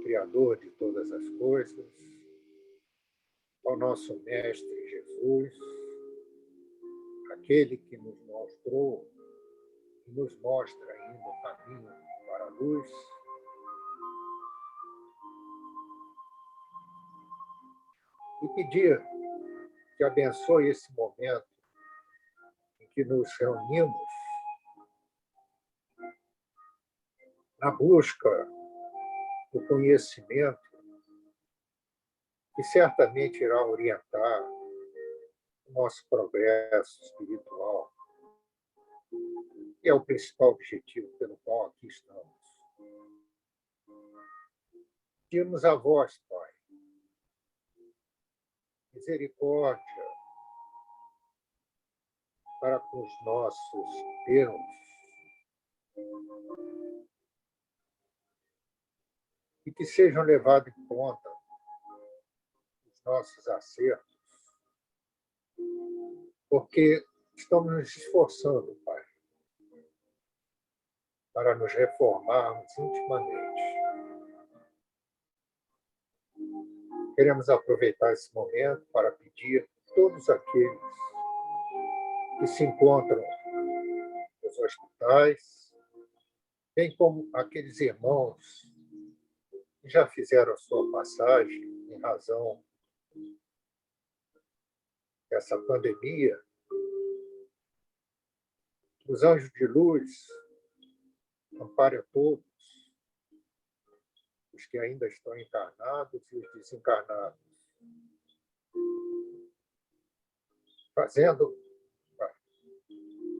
Criador de todas as coisas, ao nosso Mestre Jesus, aquele que nos mostrou e nos mostra ainda o caminho para a luz, e pedir que abençoe esse momento em que nos reunimos na busca do conhecimento, que certamente irá orientar o nosso progresso espiritual, que é o principal objetivo pelo qual aqui estamos. Pedimos a vós, Pai, misericórdia para com os nossos erros, e que sejam levados em conta os nossos acertos, porque estamos nos esforçando, Pai, para nos reformarmos intimamente. Queremos aproveitar esse momento para pedir a todos aqueles que se encontram nos hospitais, bem como aqueles irmãos que já fizeram a sua passagem em razão dessa pandemia, os anjos de luz amparem a todos, os que ainda estão encarnados e os desencarnados, fazendo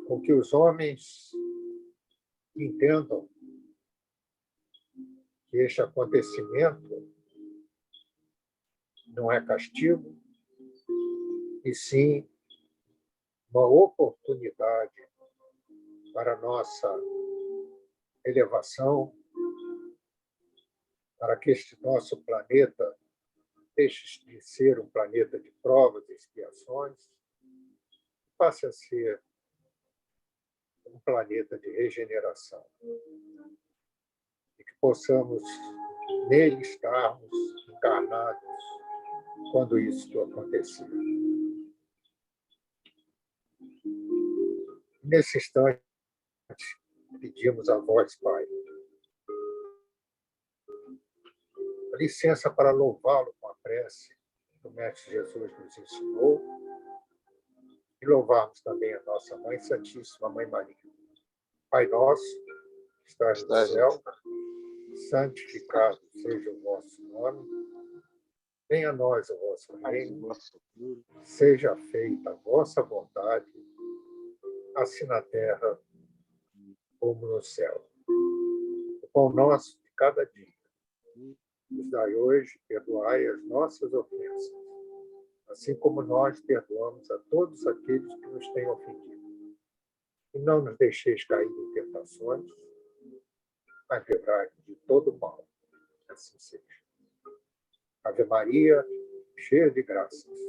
com que os homens entendam que este acontecimento não é castigo, e sim uma oportunidade para a nossa elevação, para que este nosso planeta deixe de ser um planeta de provas e expiações, passe a ser um planeta de regeneração. E que possamos nele estarmos encarnados quando isso acontecer. Nesse instante, pedimos a vós, Pai, a licença para louvá-lo com a prece que o Mestre Jesus nos ensinou, e louvarmos também a nossa Mãe Santíssima, Mãe Maria. Pai nosso, que estás no céu, santificado seja o vosso nome, venha a nós o vosso reino, seja feita a vossa vontade, assim na terra como no céu. O pão nosso de cada dia nos dai hoje, perdoai as nossas ofensas, assim como nós perdoamos a todos aqueles que nos têm ofendido. E não nos deixeis cair em tentações, mas livrai-nos de todo mal. Assim seja. Ave Maria, cheia de graças,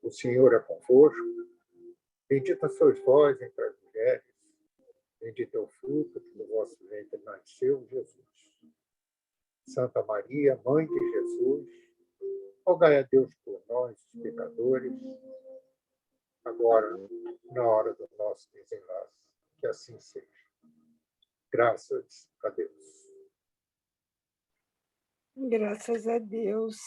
o Senhor é convosco. Bendita sois vós entre as mulheres, bendito é o fruto que do vosso ventre nasceu, Jesus. Santa Maria, Mãe de Jesus, rogai a Deus por nós, os pecadores, agora, na hora do nosso desenlace. Que assim seja. Graças a Deus. Graças a Deus.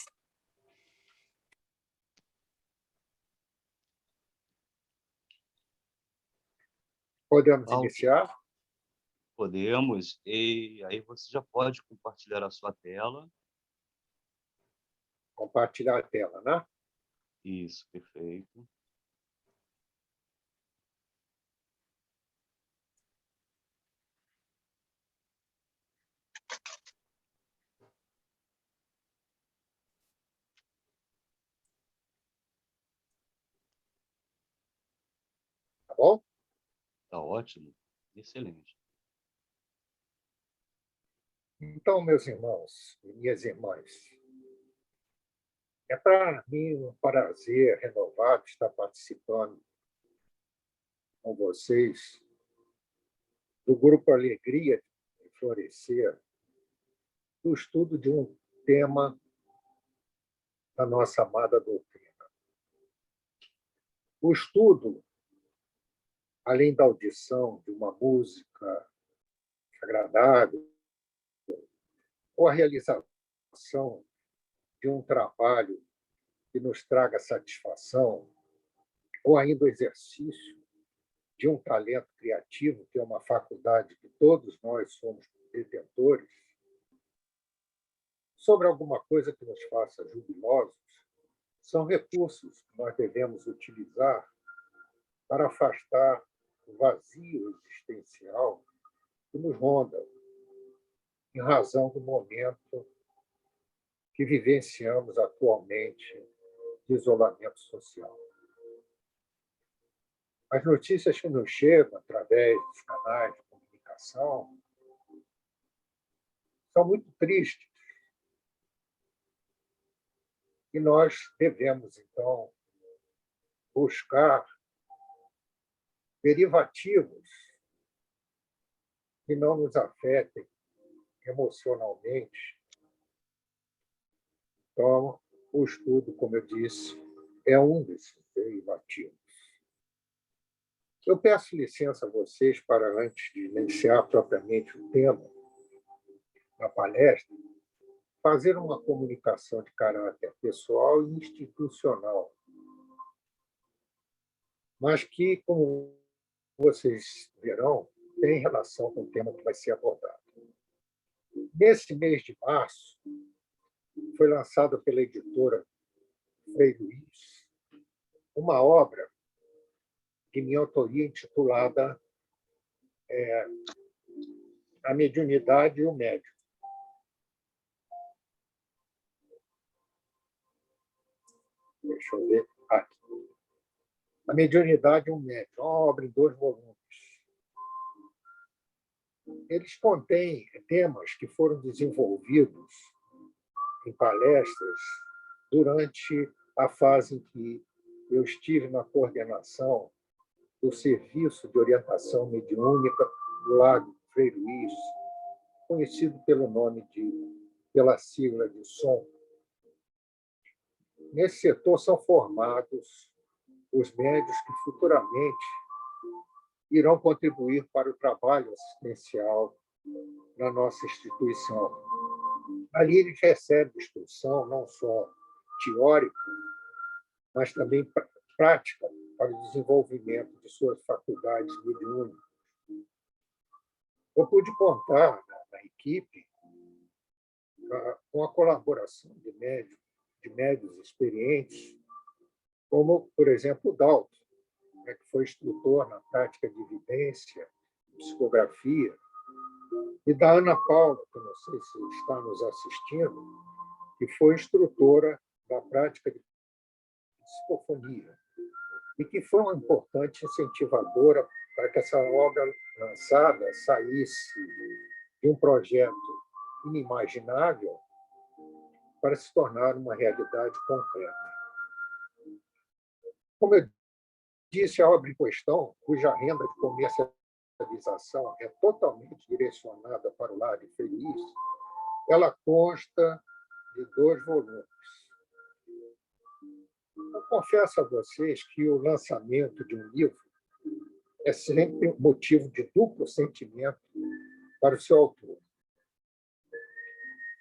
Podemos iniciar? Podemos. E aí você já pode compartilhar a sua tela. Compartilhar a tela, né? Isso, perfeito. Tá bom? Tá ótimo. Excelente. Então, meus irmãos e minhas irmãs, é para mim um prazer renovado estar participando com vocês do Grupo Alegria de Florescer, do estudo de um tema da nossa amada doutrina. O estudo, além da audição de uma música agradável, ou a realização de um trabalho que nos traga satisfação, ou ainda o exercício de um talento criativo, que é uma faculdade que todos nós somos detentores, sobre alguma coisa que nos faça jubilosos, são recursos que nós devemos utilizar para afastar o vazio existencial que nos ronda, em razão do momento que vivenciamos atualmente de isolamento social. As notícias que nos chegam através dos canais de comunicação são muito tristes. E nós devemos, então, buscar derivativos que não nos afetem emocionalmente. Então, o estudo, como eu disse, é um desses derivativos. Eu peço licença a vocês para, antes de iniciar propriamente o tema da palestra, fazer uma comunicação de caráter pessoal e institucional, mas que, como vocês verão, tem relação com o tema que vai ser abordado. Nesse mês de março, foi lançada pela editora Frei Luiz uma obra de minha autoria intitulada A Mediunidade e o Médium. Deixa eu ver aqui. A Mediunidade e o Médium, uma obra em 2 volumes. Eles contêm temas que foram desenvolvidos em palestras durante a fase em que eu estive na coordenação do Serviço de Orientação Mediúnica do Lago Frei Luiz, conhecido pela sigla de SOM. Nesse setor são formados os médios que futuramente irão contribuir para o trabalho assistencial na nossa instituição. Ali eles recebem instrução não só teórica, mas também prática para o desenvolvimento de suas faculdades mediúnicas. Eu pude contar na equipe com a colaboração de médios experientes, como, por exemplo, o Dalton, que foi instrutor na prática de evidência, psicografia, e da Ana Paula, que não sei se está nos assistindo, que foi instrutora da prática de psicofonia, e que foi uma importante incentivadora para que essa obra lançada saísse de um projeto inimaginável para se tornar uma realidade concreta. Como eu disse, a obra em questão, cuja renda de comercialização é totalmente direcionada para o lado feliz, ela consta de 2 volumes. Eu confesso a vocês que o lançamento de um livro é sempre motivo de duplo sentimento para o seu autor.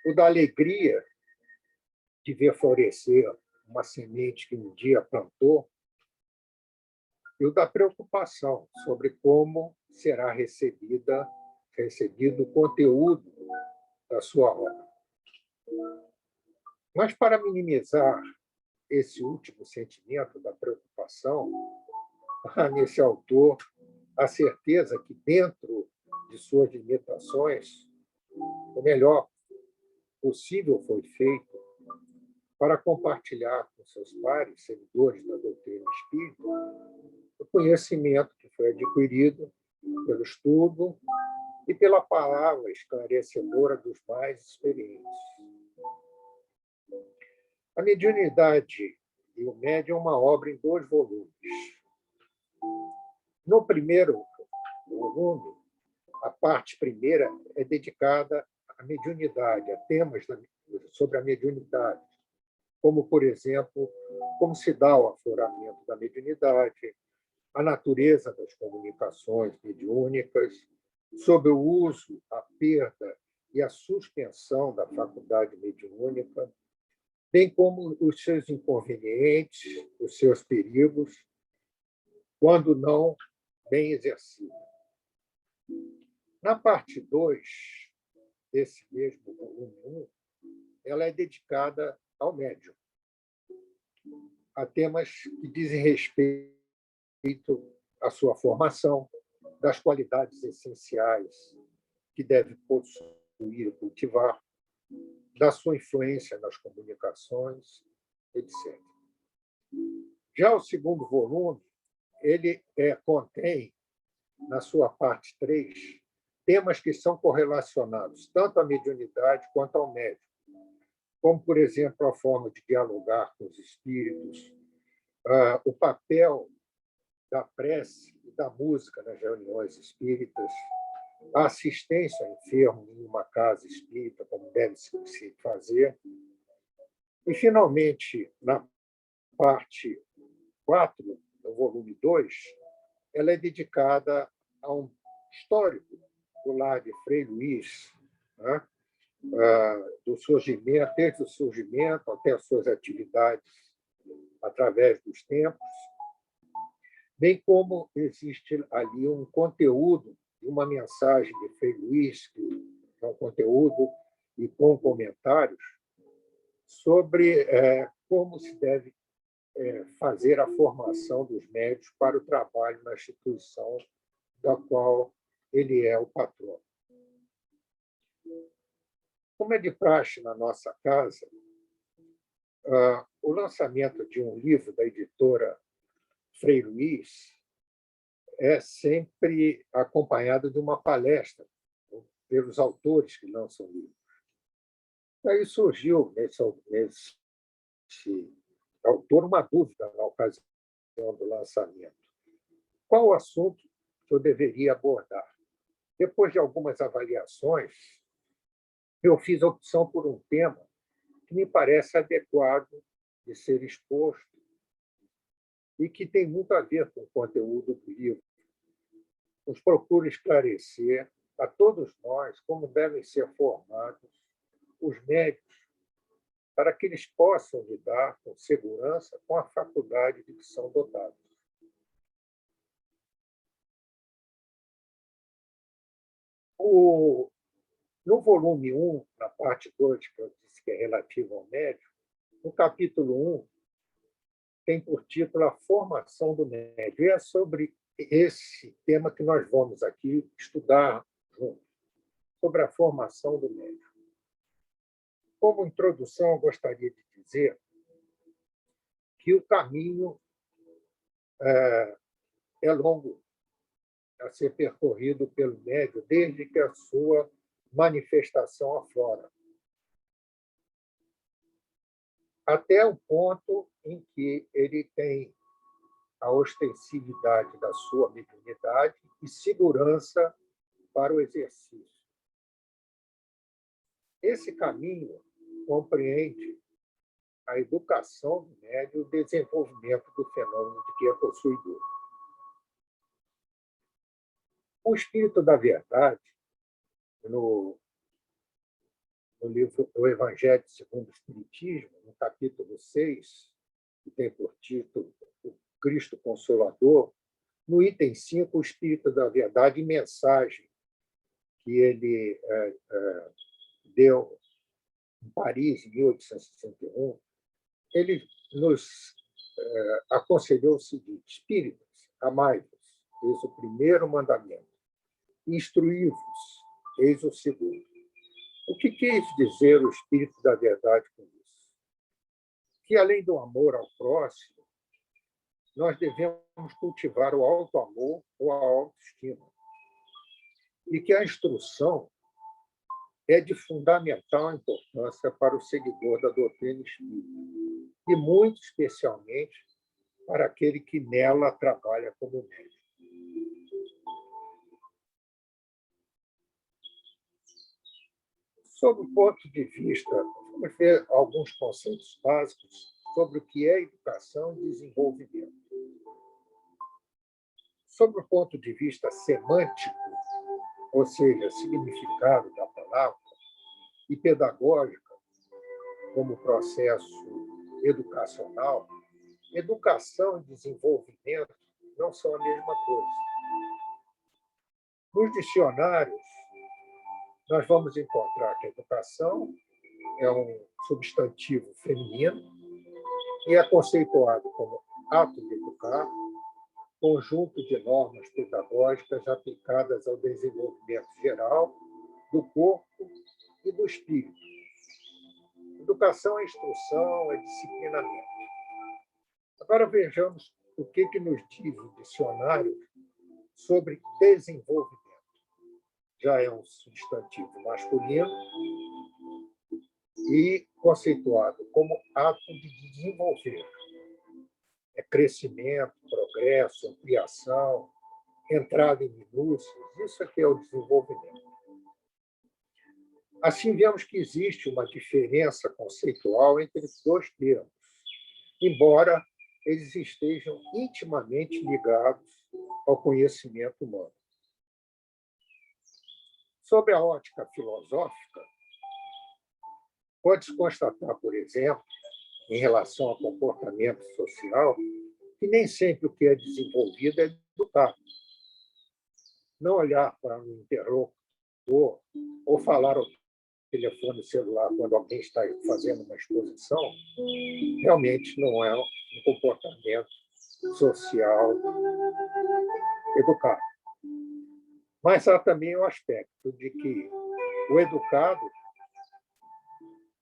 O da alegria de ver florescer uma semente que um dia plantou, e o da preocupação sobre como será recebido o conteúdo da sua obra. Mas, para minimizar esse último sentimento da preocupação, há nesse autor a certeza que, dentro de suas limitações, o melhor possível foi feito para compartilhar com seus pares, seguidores da doutrina espírita, o conhecimento que foi adquirido pelo estudo e pela palavra esclarecedora dos mais experientes. A Mediunidade e o Médium é uma obra em 2 volumes. No primeiro volume, a parte primeira é dedicada a mediunidade, a temas sobre a mediunidade, como, por exemplo, como se dá o afloramento da mediunidade, a natureza das comunicações mediúnicas, sobre o uso, a perda e a suspensão da faculdade mediúnica, bem como os seus inconvenientes, os seus perigos, quando não bem exercida. Na parte 2 desse mesmo volume 1, ela é dedicada ao médium, a temas que dizem respeito à sua formação, das qualidades essenciais que deve possuir e cultivar, da sua influência nas comunicações, etc. Já o segundo volume, ele contém, na sua parte 3, temas que são correlacionados tanto à mediunidade quanto ao médium, como, por exemplo, a forma de dialogar com os espíritos, o papel da prece e da música nas reuniões espíritas, a assistência ao enfermo em uma casa espírita, como deve se fazer. E, finalmente, na parte 4, do volume 2, ela é dedicada a um histórico do lar de Frei Luís, né? Do surgimento, desde o surgimento até as suas atividades através dos tempos, bem como existe ali um conteúdo, uma mensagem de Frei Luís, que é um conteúdo e com comentários sobre como se deve fazer a formação dos médios para o trabalho na instituição da qual ele é o patrono. Como é de praxe na nossa casa, o lançamento de um livro da editora Frei Luís é sempre acompanhado de uma palestra pelos autores que lançam livros. Aí surgiu nesse autor uma dúvida na ocasião do lançamento. Qual o assunto que eu deveria abordar? Depois de algumas avaliações, eu fiz a opção por um tema que me parece adequado de ser exposto e que tem muito a ver com o conteúdo do livro. Nos procuro esclarecer a todos nós como devem ser formados os médicos para que eles possam lidar com segurança com a faculdade de que são dotados. No volume 1, na parte 2, que eu disse que é relativo ao médico, no capítulo 1, tem por título A Formação do Médico. E é sobre esse tema que nós vamos aqui estudar juntos, sobre a formação do médico. Como introdução, eu gostaria de dizer que o caminho é longo a ser percorrido pelo médium desde que a sua manifestação aflora, até o ponto em que ele tem a ostensividade da sua mediunidade e segurança para o exercício. Esse caminho compreende a educação do médium e o desenvolvimento do fenômeno de que é possuidor. O Espírito da Verdade, no livro O Evangelho segundo o Espiritismo, no capítulo 6, que tem por título O Cristo Consolador, no item 5, o Espírito da Verdade, mensagem que ele deu em Paris, em 1861, ele nos aconselhou o seguinte: espíritos, amai-vos, eis o primeiro mandamento. Instruí-vos, eis o segundo. O que quis dizer o Espírito da Verdade com isso? Que, além do amor ao próximo, nós devemos cultivar o auto-amor ou a autoestima. E que a instrução é de fundamental importância para o seguidor da doutrina espírita, e muito especialmente para aquele que nela trabalha como médium. Sob o ponto de vista, vamos ver alguns conceitos básicos sobre o que é educação e desenvolvimento. Sob o ponto de vista semântico, ou seja, significado da palavra, e pedagógica, como processo educacional, educação e desenvolvimento não são a mesma coisa. Nos dicionários, nós vamos encontrar que a educação é um substantivo feminino e é conceituado como ato de educar, conjunto de normas pedagógicas aplicadas ao desenvolvimento geral do corpo e do espírito. Educação é instrução, é disciplinamento. Agora vejamos o que nos diz o dicionário sobre desenvolvimento. Já é um substantivo masculino e conceituado como ato de desenvolver. É crescimento, progresso, ampliação, entrada em minúcias, isso aqui é o desenvolvimento. Assim, vemos que existe uma diferença conceitual entre os dois termos, embora eles estejam intimamente ligados ao conhecimento humano. Sob a ótica filosófica, pode-se constatar, por exemplo, em relação ao comportamento social, que nem sempre o que é desenvolvido é educado. Não olhar para um interlocutor ou falar ao telefone celular quando alguém está fazendo uma exposição, realmente não é um comportamento social educado. Mas há também o aspecto de que o educado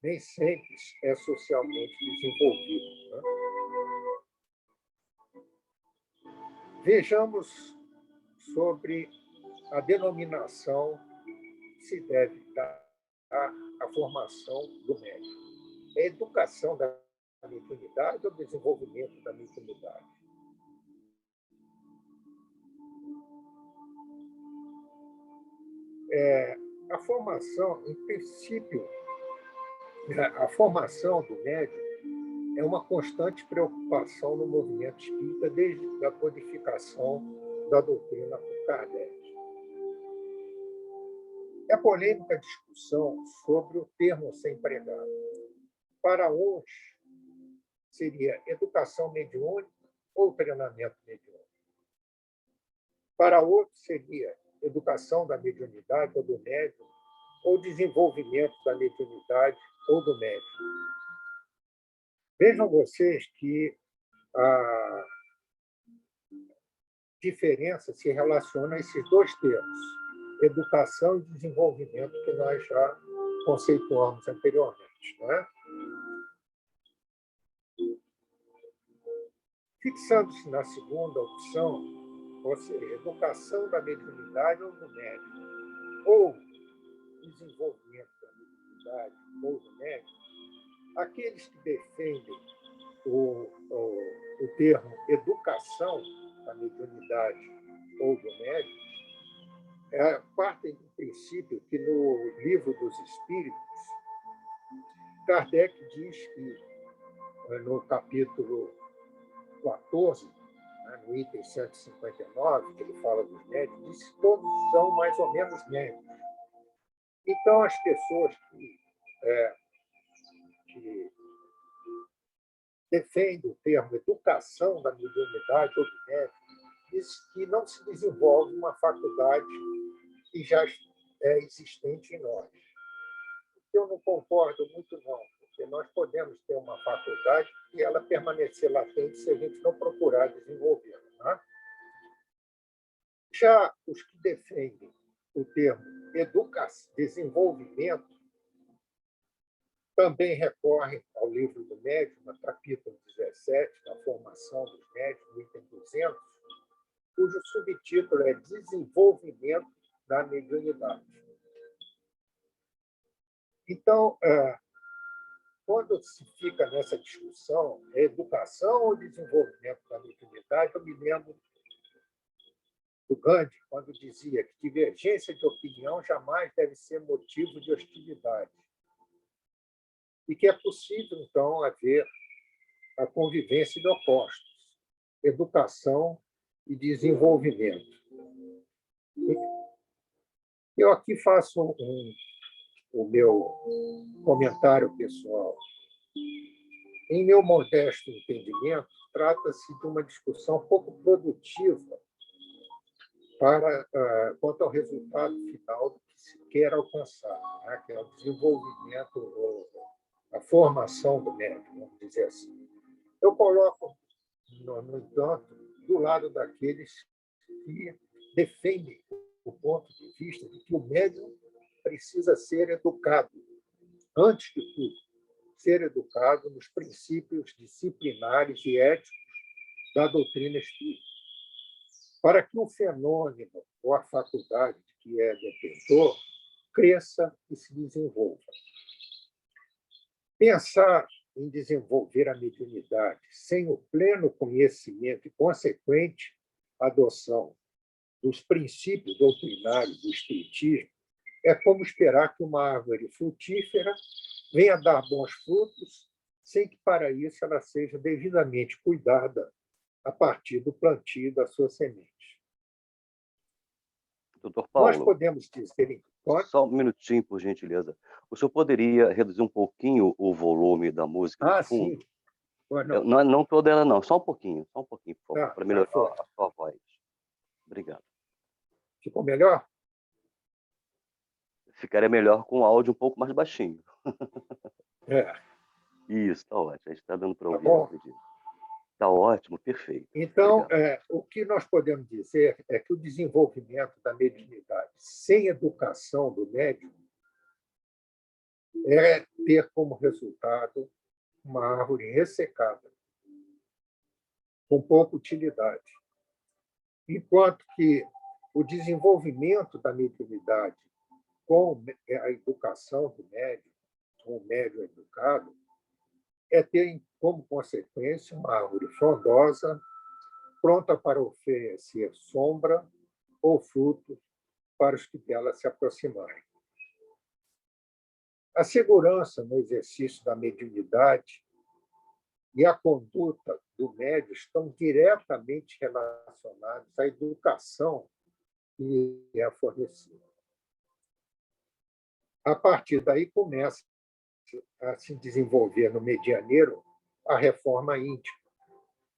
nem sempre é socialmente desenvolvido, né? Vejamos sobre a denominação que se deve dar à formação do médico. É educação da mediunidade ou desenvolvimento da mediunidade? A formação, em princípio, a formação do médium é uma constante preocupação no movimento espírita desde a codificação da doutrina por Kardec. É polêmica a discussão sobre o termo a ser empregado. Para uns, seria educação mediúnica ou treinamento mediúnico. Para outros, seria educação da mediunidade ou do médium, ou desenvolvimento da mediunidade ou do médium. Vejam vocês que a diferença se relaciona a esses dois termos, educação e desenvolvimento, que nós já conceituamos anteriormente, não é? Fixando-se na segunda opção, ou seja, educação da mediunidade ou do médium, ou desenvolvimento da mediunidade ou do médium, aqueles que defendem o termo educação da mediunidade ou do médium partem do princípio que no Livro dos Espíritos, Kardec diz que, no capítulo 14, no item 159, que ele fala dos médios, diz que todos são mais ou menos médios. Então, as pessoas que defendem o termo educação da mediunidade ou do médium, diz que não se desenvolve uma faculdade que já é existente em nós. Eu não concordo muito, não, porque nós podemos ter uma faculdade e ela permanecer latente se a gente não procurar desenvolvê-la. Né? Já os que defendem o termo desenvolvimento também recorrem ao livro do médium, no capítulo 17, da formação dos médiuns, no item 200, cujo subtítulo é Desenvolvimento da Mediunidade. Então, quando se fica nessa discussão, educação ou desenvolvimento da mediunidade, eu me lembro do Gandhi, quando dizia que divergência de opinião jamais deve ser motivo de hostilidade e que é possível, então, haver a convivência de opostos, educação e desenvolvimento. Eu aqui faço o meu comentário pessoal. Em meu modesto entendimento, trata-se de uma discussão pouco produtiva quanto ao resultado final do que se quer alcançar, né? Que é o desenvolvimento, a formação do médico, vamos dizer assim. Eu coloco, no entanto, do lado daqueles que defendem o ponto de vista de que o médium precisa ser educado, antes de tudo, ser educado nos princípios disciplinares e éticos da doutrina espírita, para que o fenômeno ou a faculdade de que é detentor cresça e se desenvolva. Pensar em desenvolver a mediunidade sem o pleno conhecimento e consequente adoção dos princípios doutrinários do espiritismo é como esperar que uma árvore frutífera venha dar bons frutos sem que, para isso, ela seja devidamente cuidada a partir do plantio da sua semente. Doutor Nós Paulo, podemos dizer... só um minutinho, por gentileza. O senhor poderia reduzir um pouquinho o volume da música de fundo? Sim. Não. Não toda ela, não. Só um pouquinho, por favor, Tá, para melhorar foi. a sua voz. Obrigado. Ficou melhor? Ficaria melhor com o áudio um pouco mais baixinho. É. Isso, está ótimo. A gente está dando para Tá ouvir, eu bom? acredito. Está ótimo, perfeito. Então, Obrigado. o que nós podemos dizer é que o desenvolvimento da mediunidade sem educação do médium é ter como resultado uma árvore ressecada, com pouca utilidade. Enquanto que o desenvolvimento da mediunidade com a educação do médium, com o médium educado, é ter como consequência uma árvore frondosa, pronta para oferecer sombra ou frutos para os que dela se aproximarem. A segurança no exercício da mediunidade e a conduta do médium estão diretamente relacionados à educação que é fornecida. A partir daí começa a se desenvolver no medianeiro a reforma íntima,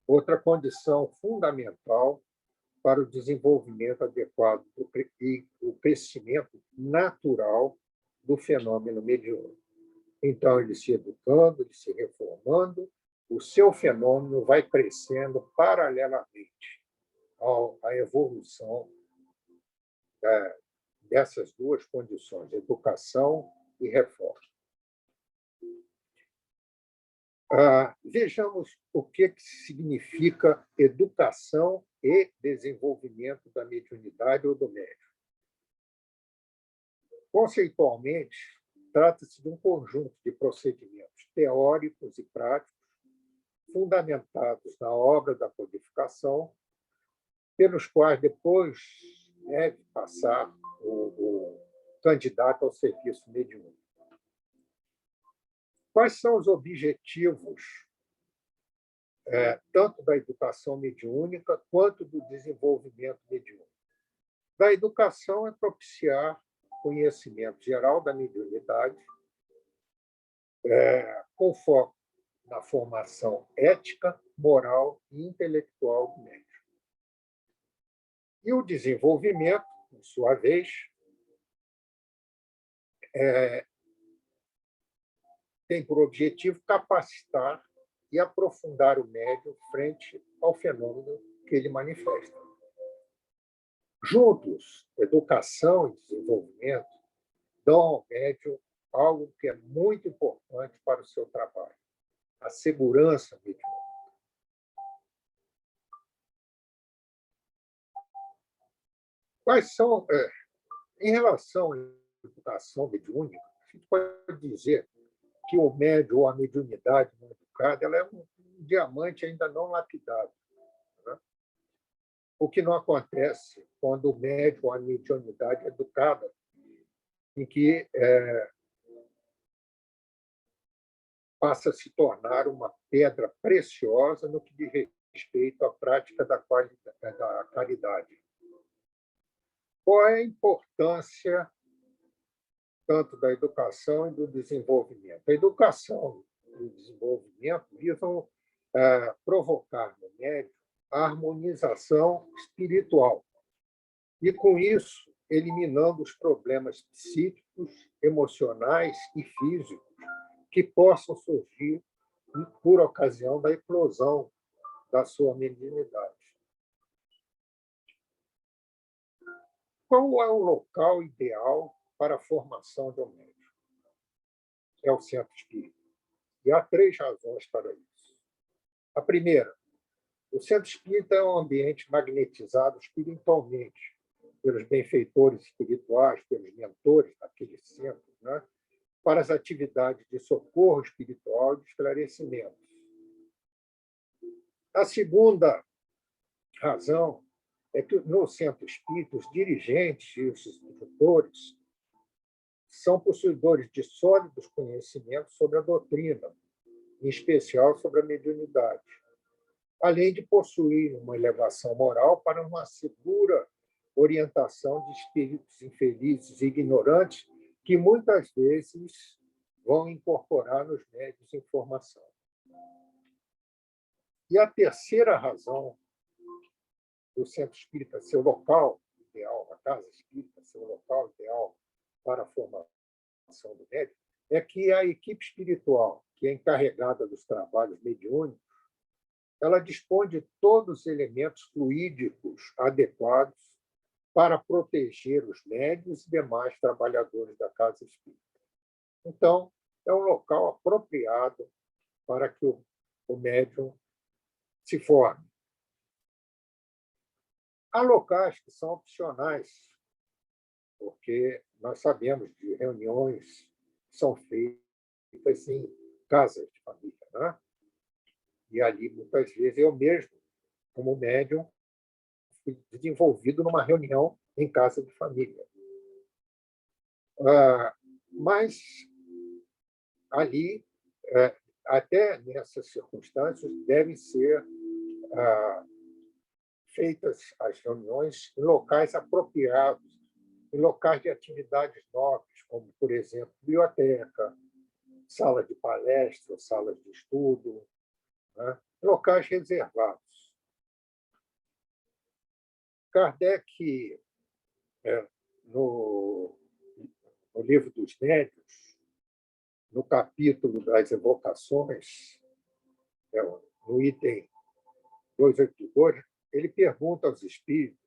outra condição fundamental para o desenvolvimento adequado e o crescimento natural do fenômeno mediúnico. Então, ele se educando, ele se reformando, o seu fenômeno vai crescendo paralelamente à evolução dessas duas condições, educação e reforma. Vejamos o que significa educação e desenvolvimento da mediunidade ou do médium. Conceitualmente, trata-se de um conjunto de procedimentos teóricos e práticos fundamentados na obra da codificação, pelos quais depois deve passar o candidato ao serviço mediúnico. Quais são os objetivos tanto da educação mediúnica quanto do desenvolvimento mediúnico? Da educação é propiciar conhecimento geral da mediunidade, com foco na formação ética, moral e intelectual do médium. E o desenvolvimento, por sua vez, tem por objetivo capacitar e aprofundar o médium frente ao fenômeno que ele manifesta. Juntos, educação e desenvolvimento dão ao médium algo que é muito importante para o seu trabalho: a segurança mediúnica. Quais são, em relação à educação mediúnica, a gente pode dizer que o médium ou a mediunidade não educada ela é um diamante ainda não lapidado, né? o que não acontece quando o médium ou a mediunidade é educada, em que passa a se tornar uma pedra preciosa no que diz respeito à prática da caridade. Qual é a importância tanto da educação e do desenvolvimento? A educação e o desenvolvimento visam provocar no médium a harmonização espiritual e, com isso, eliminando os problemas psíquicos, emocionais e físicos que possam surgir por ocasião da eclosão da sua mediunidade. Qual é o local ideal para a formação de um médium? É o centro espírita. E há 3 razões para isso. A primeira, o centro espírita é um ambiente magnetizado espiritualmente pelos benfeitores espirituais, pelos mentores daquele centro, né? Para as atividades de socorro espiritual e de esclarecimento. A segunda razão é que, no centro espírita, os dirigentes e os instrutores são possuidores de sólidos conhecimentos sobre a doutrina, em especial sobre a mediunidade, além de possuir uma elevação moral para uma segura orientação de espíritos infelizes e ignorantes que muitas vezes vão incorporar nos médiuns informação. E a terceira razão do centro espírita ser o local ideal, a casa espírita ser o local ideal para a formação do médium, é que a equipe espiritual, que é encarregada dos trabalhos mediúnicos, ela dispõe de todos os elementos fluídicos adequados para proteger os médiuns e demais trabalhadores da casa espírita. Então, é um local apropriado para que o médium se forme. Há locais que são opcionais, porque nós sabemos de reuniões que são feitas em casas de família, né? E ali, muitas vezes, eu mesmo, como médium, fui desenvolvido numa reunião em casa de família. Mas ali, até nessas circunstâncias, devem ser feitas as reuniões em locais apropriados, em locais de atividades nobres, como, por exemplo, biblioteca, sala de palestra, salas de estudo, né? Locais reservados. Kardec, no Livro dos Médiuns, no capítulo das evocações, no item 282, ele pergunta aos espíritos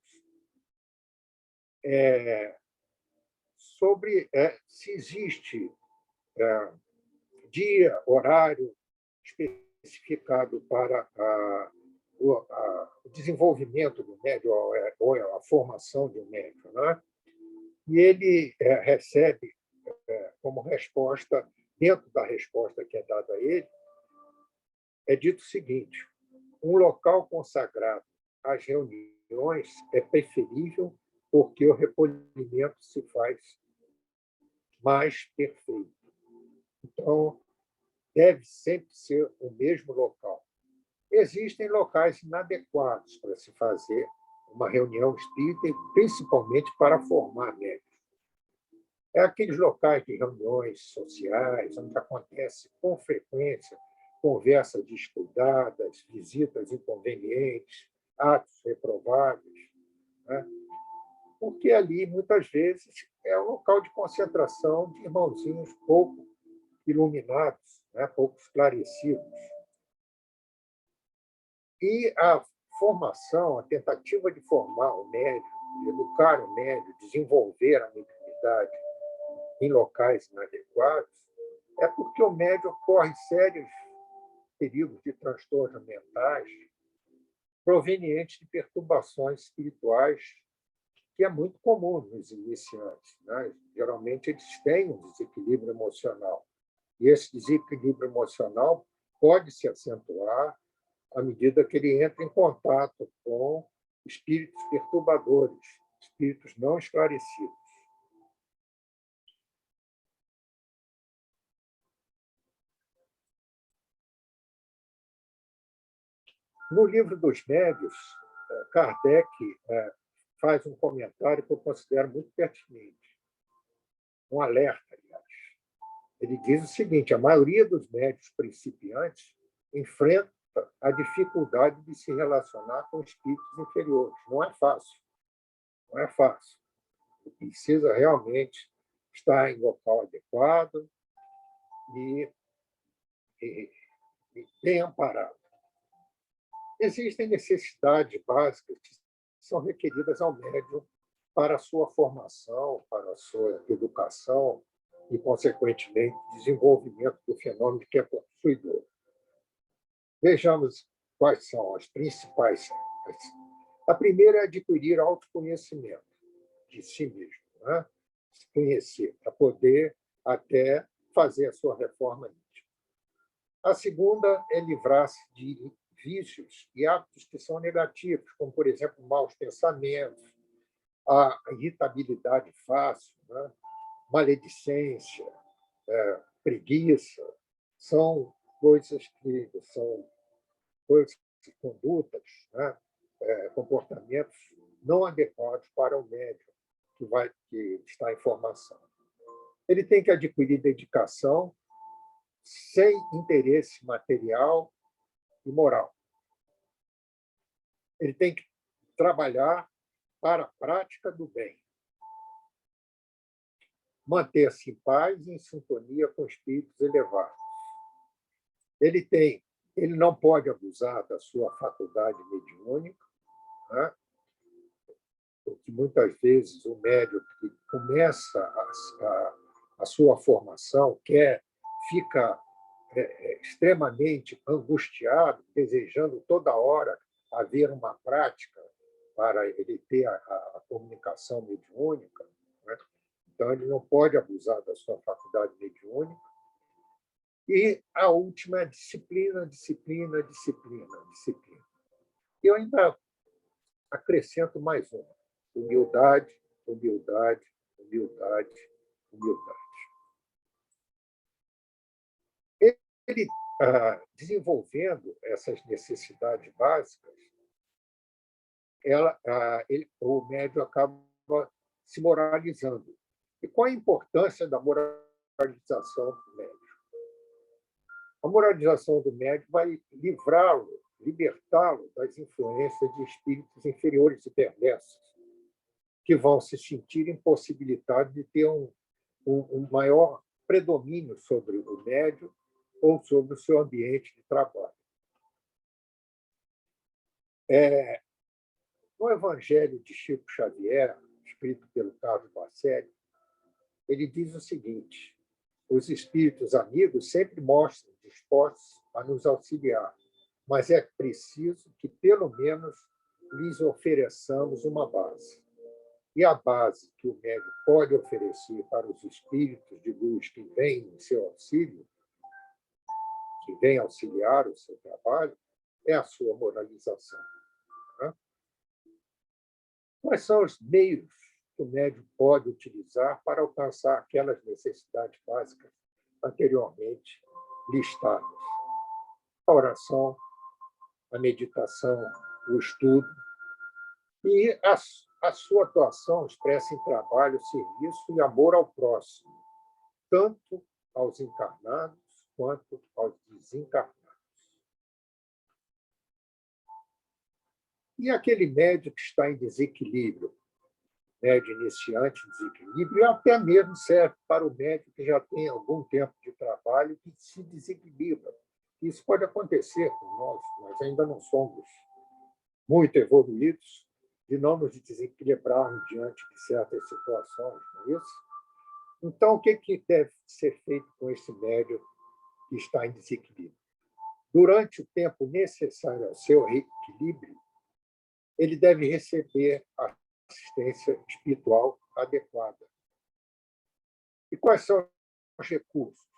sobre se existe dia, horário especificado para o desenvolvimento do médium ou a formação de um médium, né? E ele recebe como resposta, dentro da resposta que é dada a ele, é dito o seguinte: um local consagrado às reuniões é preferível porque o recolhimento se faz mais perfeito. Então, deve sempre ser o mesmo local. Existem locais inadequados para se fazer uma reunião espírita, principalmente para formar médiuns. É aqueles locais de reuniões sociais, onde acontece com frequência conversas descuidadas, visitas inconvenientes, atos reprováveis, né? Porque ali, muitas vezes, é um local de concentração de irmãozinhos pouco iluminados, né? Pouco esclarecidos. E a formação, a tentativa de formar o médium, de educar o médium, desenvolver a mediunidade em locais inadequados, é porque o médium corre sérios perigos de transtornos mentais provenientes de perturbações espirituais, que é muito comum nos iniciantes, né? Geralmente, eles têm um desequilíbrio emocional. E esse desequilíbrio emocional pode se acentuar à medida que ele entra em contato com espíritos perturbadores, espíritos não esclarecidos. No livro dos médios, Kardec faz um comentário que eu considero muito pertinente, um alerta, aliás. Ele diz o seguinte: a maioria dos médios principiantes enfrenta a dificuldade de se relacionar com espíritos inferiores. Não é fácil. Não é fácil. Precisa realmente estar em local adequado e bem amparado. Existem necessidades básicas que são requeridas ao médium para a sua formação, para a sua educação e, consequentemente, desenvolvimento do fenômeno que é possuidor. Vejamos quais são as principais. A primeira é adquirir autoconhecimento de si mesmo, né? Se conhecer, para poder até fazer a sua reforma íntima. A segunda é livrar-se de vícios e hábitos que são negativos, como, por exemplo, maus pensamentos, a irritabilidade fácil, né? Maledicência, preguiça, são coisas condutas, né? Comportamentos não adequados para o médium que está em formação. Ele tem que adquirir dedicação sem interesse material e moral. Ele tem que trabalhar para a prática do bem. Manter-se em paz e em sintonia com espíritos elevados. Ele não pode abusar da sua faculdade mediúnica, né? Porque muitas vezes o médium que começa a sua formação fica extremamente angustiado, desejando toda hora haver uma prática para ele ter a comunicação mediúnica, né? Então, ele não pode abusar da sua faculdade mediúnica. E a última é disciplina, disciplina, disciplina, disciplina. Eu ainda acrescento mais uma: humildade, humildade, humildade, humildade. Ele, desenvolvendo essas necessidades básicas, o médium acaba se moralizando. E qual a importância da moralização do médium? A moralização do médium vai libertá-lo das influências de espíritos inferiores e perversos, que vão se sentir impossibilitados de ter um maior predomínio sobre o médium ou sobre o seu ambiente de trabalho. No Evangelho de Chico Xavier, escrito pelo Carlos Bacelli, ele diz o seguinte: os espíritos amigos sempre mostram dispostos a nos auxiliar, mas é preciso que, pelo menos, lhes ofereçamos uma base. E a base que o médium pode oferecer para os espíritos de luz que vêm em seu auxílio, que vêm auxiliar o seu trabalho, é a sua moralização. Né? Quais são os meios que o médium pode utilizar para alcançar aquelas necessidades básicas anteriormente listadas? A oração, a meditação, o estudo. E a sua atuação expressa em trabalho, serviço e amor ao próximo, tanto aos encarnados quanto aos desencarnados. E aquele médium que está em desequilíbrio, médio iniciante em desequilíbrio, até mesmo serve para o médium que já tem algum tempo de trabalho que se desequilibra. Isso pode acontecer com nós ainda não somos muito evoluídos de não nos desequilibrarmos diante de certas situações, não é isso? Então, o que deve ser feito com esse médium que está em desequilíbrio? Durante o tempo necessário ao seu reequilíbrio, ele deve receber assistência espiritual adequada. E quais são os recursos?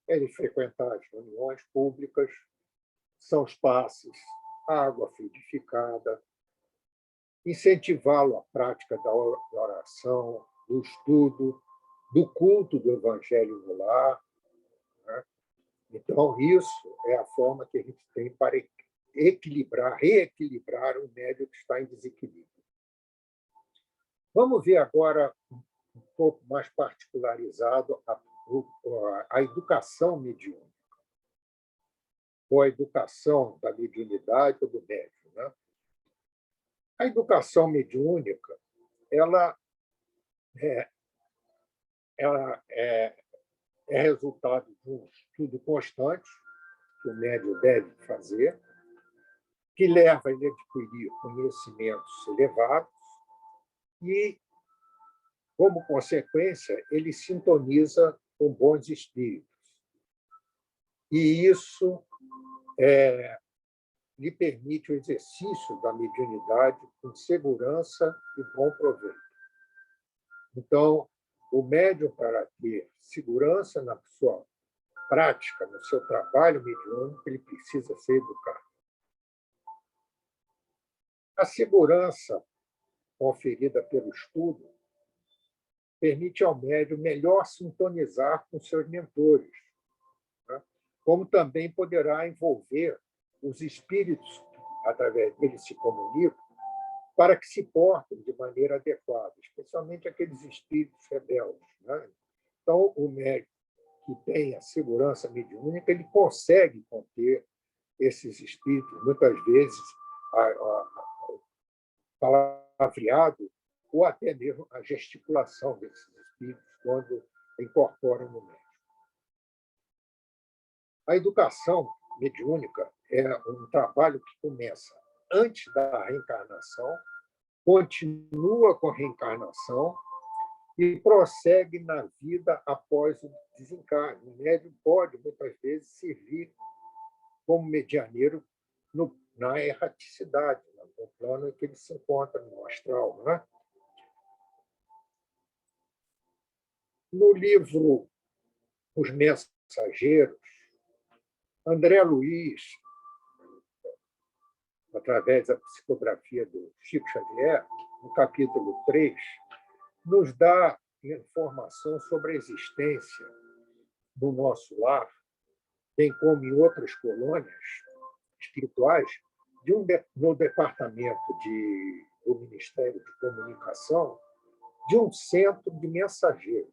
Ele frequentar as reuniões públicas, são os passes, água fluidificada, incentivá-lo à prática da oração, do estudo, do culto do evangelho no lar, né? Então, isso é a forma que a gente tem para reequilibrar o médio que está em desequilíbrio. Vamos ver agora um pouco mais particularizado a educação mediúnica, ou a educação da mediunidade ou do médium, né? A educação mediúnica, ela é resultado de um estudo constante que o médium deve fazer, que leva ele a adquirir conhecimentos elevados e, como consequência, ele sintoniza com bons espíritos. E isso lhe permite o exercício da mediunidade com segurança e bom proveito. Então, o médium, para ter segurança na sua prática, no seu trabalho mediúnico, ele precisa ser educado. A segurança conferida pelo estudo permite ao médium melhor sintonizar com seus mentores, né? Como também poderá envolver os espíritos, através deles se comunicam, para que se portem de maneira adequada, especialmente aqueles espíritos rebeldes, né? Então, o médium que tem a segurança mediúnica, ele consegue conter esses espíritos, muitas vezes palavreado, ou até mesmo a gesticulação desses espíritos quando incorporam no médium. A educação mediúnica é um trabalho que começa antes da reencarnação, continua com a reencarnação e prossegue na vida após o desencarne. O médium pode, muitas vezes, servir como medianeiro na erraticidade, no plano em que ele se encontra, no astral, né? No livro Os Mensageiros, André Luiz, através da psicografia do Chico Xavier, no capítulo 3, nos dá informação sobre a existência do nosso lar, bem como em outras colônias espirituais, no departamento do Ministério de Comunicação, de um centro de mensageiros,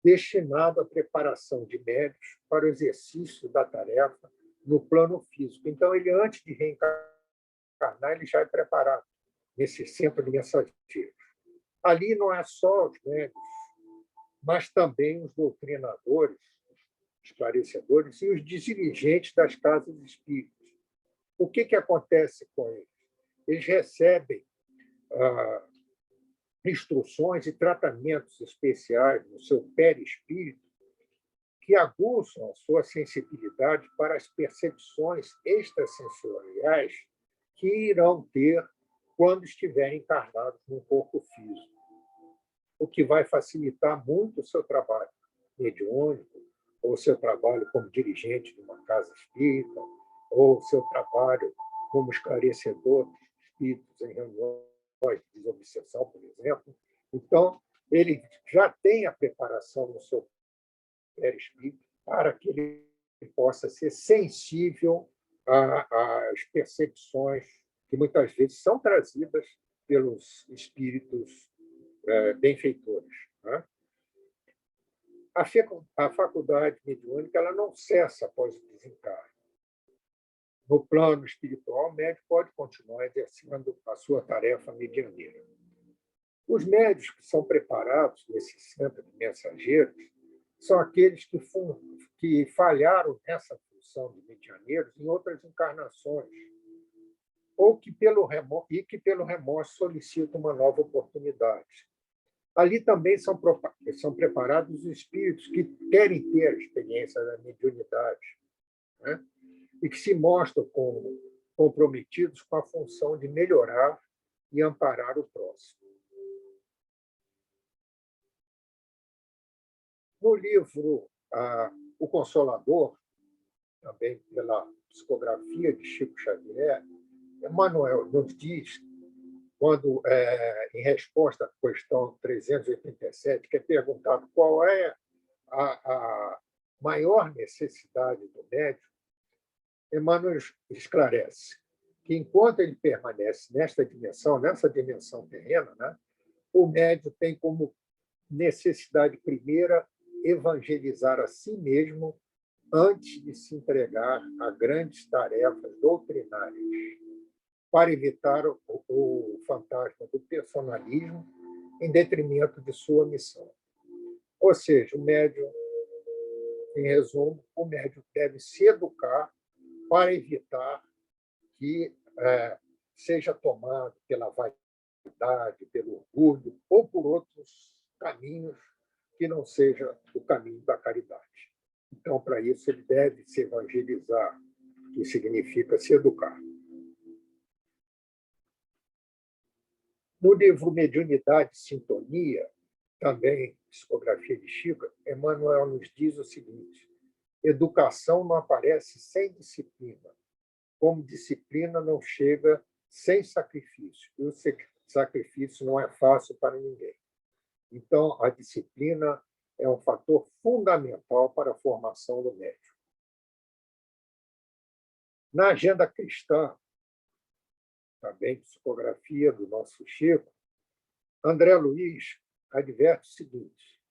destinado à preparação de médios para o exercício da tarefa no plano físico. Então, ele, antes de reencarnar, ele já é preparado nesse centro de mensageiros. Ali não é só os médios, mas também os doutrinadores, esclarecedores e os dirigentes das casas espíritas. O que acontece com eles? Eles recebem instruções e tratamentos especiais no seu perispírito que aguçam a sua sensibilidade para as percepções extrasensoriais que irão ter quando estiverem encarnados num corpo físico, o que vai facilitar muito o seu trabalho mediúnico, ou o seu trabalho como dirigente de uma casa espírita, ou o seu trabalho como esclarecedor de espíritos em reuniões de desobsessão, por exemplo. Então, ele já tem a preparação no seu perispírito para que ele possa ser sensível às percepções que muitas vezes são trazidas pelos espíritos benfeitores, né? A faculdade mediúnica ela não cessa após o desencarne. No plano espiritual, o médium pode continuar exercendo a sua tarefa medianeira. Os médios que são preparados nesse centro de mensageiros são aqueles que falharam nessa função de medianeiros em outras encarnações, ou que pelo remorso solicitam uma nova oportunidade. Ali também são preparados os espíritos que querem ter a experiência da mediunidade, né? E que se mostram comprometidos com a função de melhorar e amparar o próximo. No livro O Consolador, também pela psicografia de Chico Xavier, Emmanuel nos diz quando, em resposta à questão 387, que é perguntado qual é a maior necessidade do médium, Emmanuel esclarece que, enquanto ele permanece nessa dimensão terrena, né, o médium tem como necessidade primeira evangelizar a si mesmo antes de se entregar a grandes tarefas doutrinárias, para evitar o fantasma do personalismo em detrimento de sua missão. Ou seja, o médium, em resumo, o médium deve se educar para evitar que seja tomado pela vaidade, pelo orgulho ou por outros caminhos que não seja o caminho da caridade. Então, para isso, ele deve se evangelizar, que significa se educar. No livro Mediunidade e Sintonia, também psicografia de Chico, Emmanuel nos diz o seguinte: educação não aparece sem disciplina, como disciplina não chega sem sacrifício, e o sacrifício não é fácil para ninguém. Então, a disciplina é um fator fundamental para a formação do médium. Na agenda cristã, também psicografia do nosso Chico, André Luiz adverte o seguinte: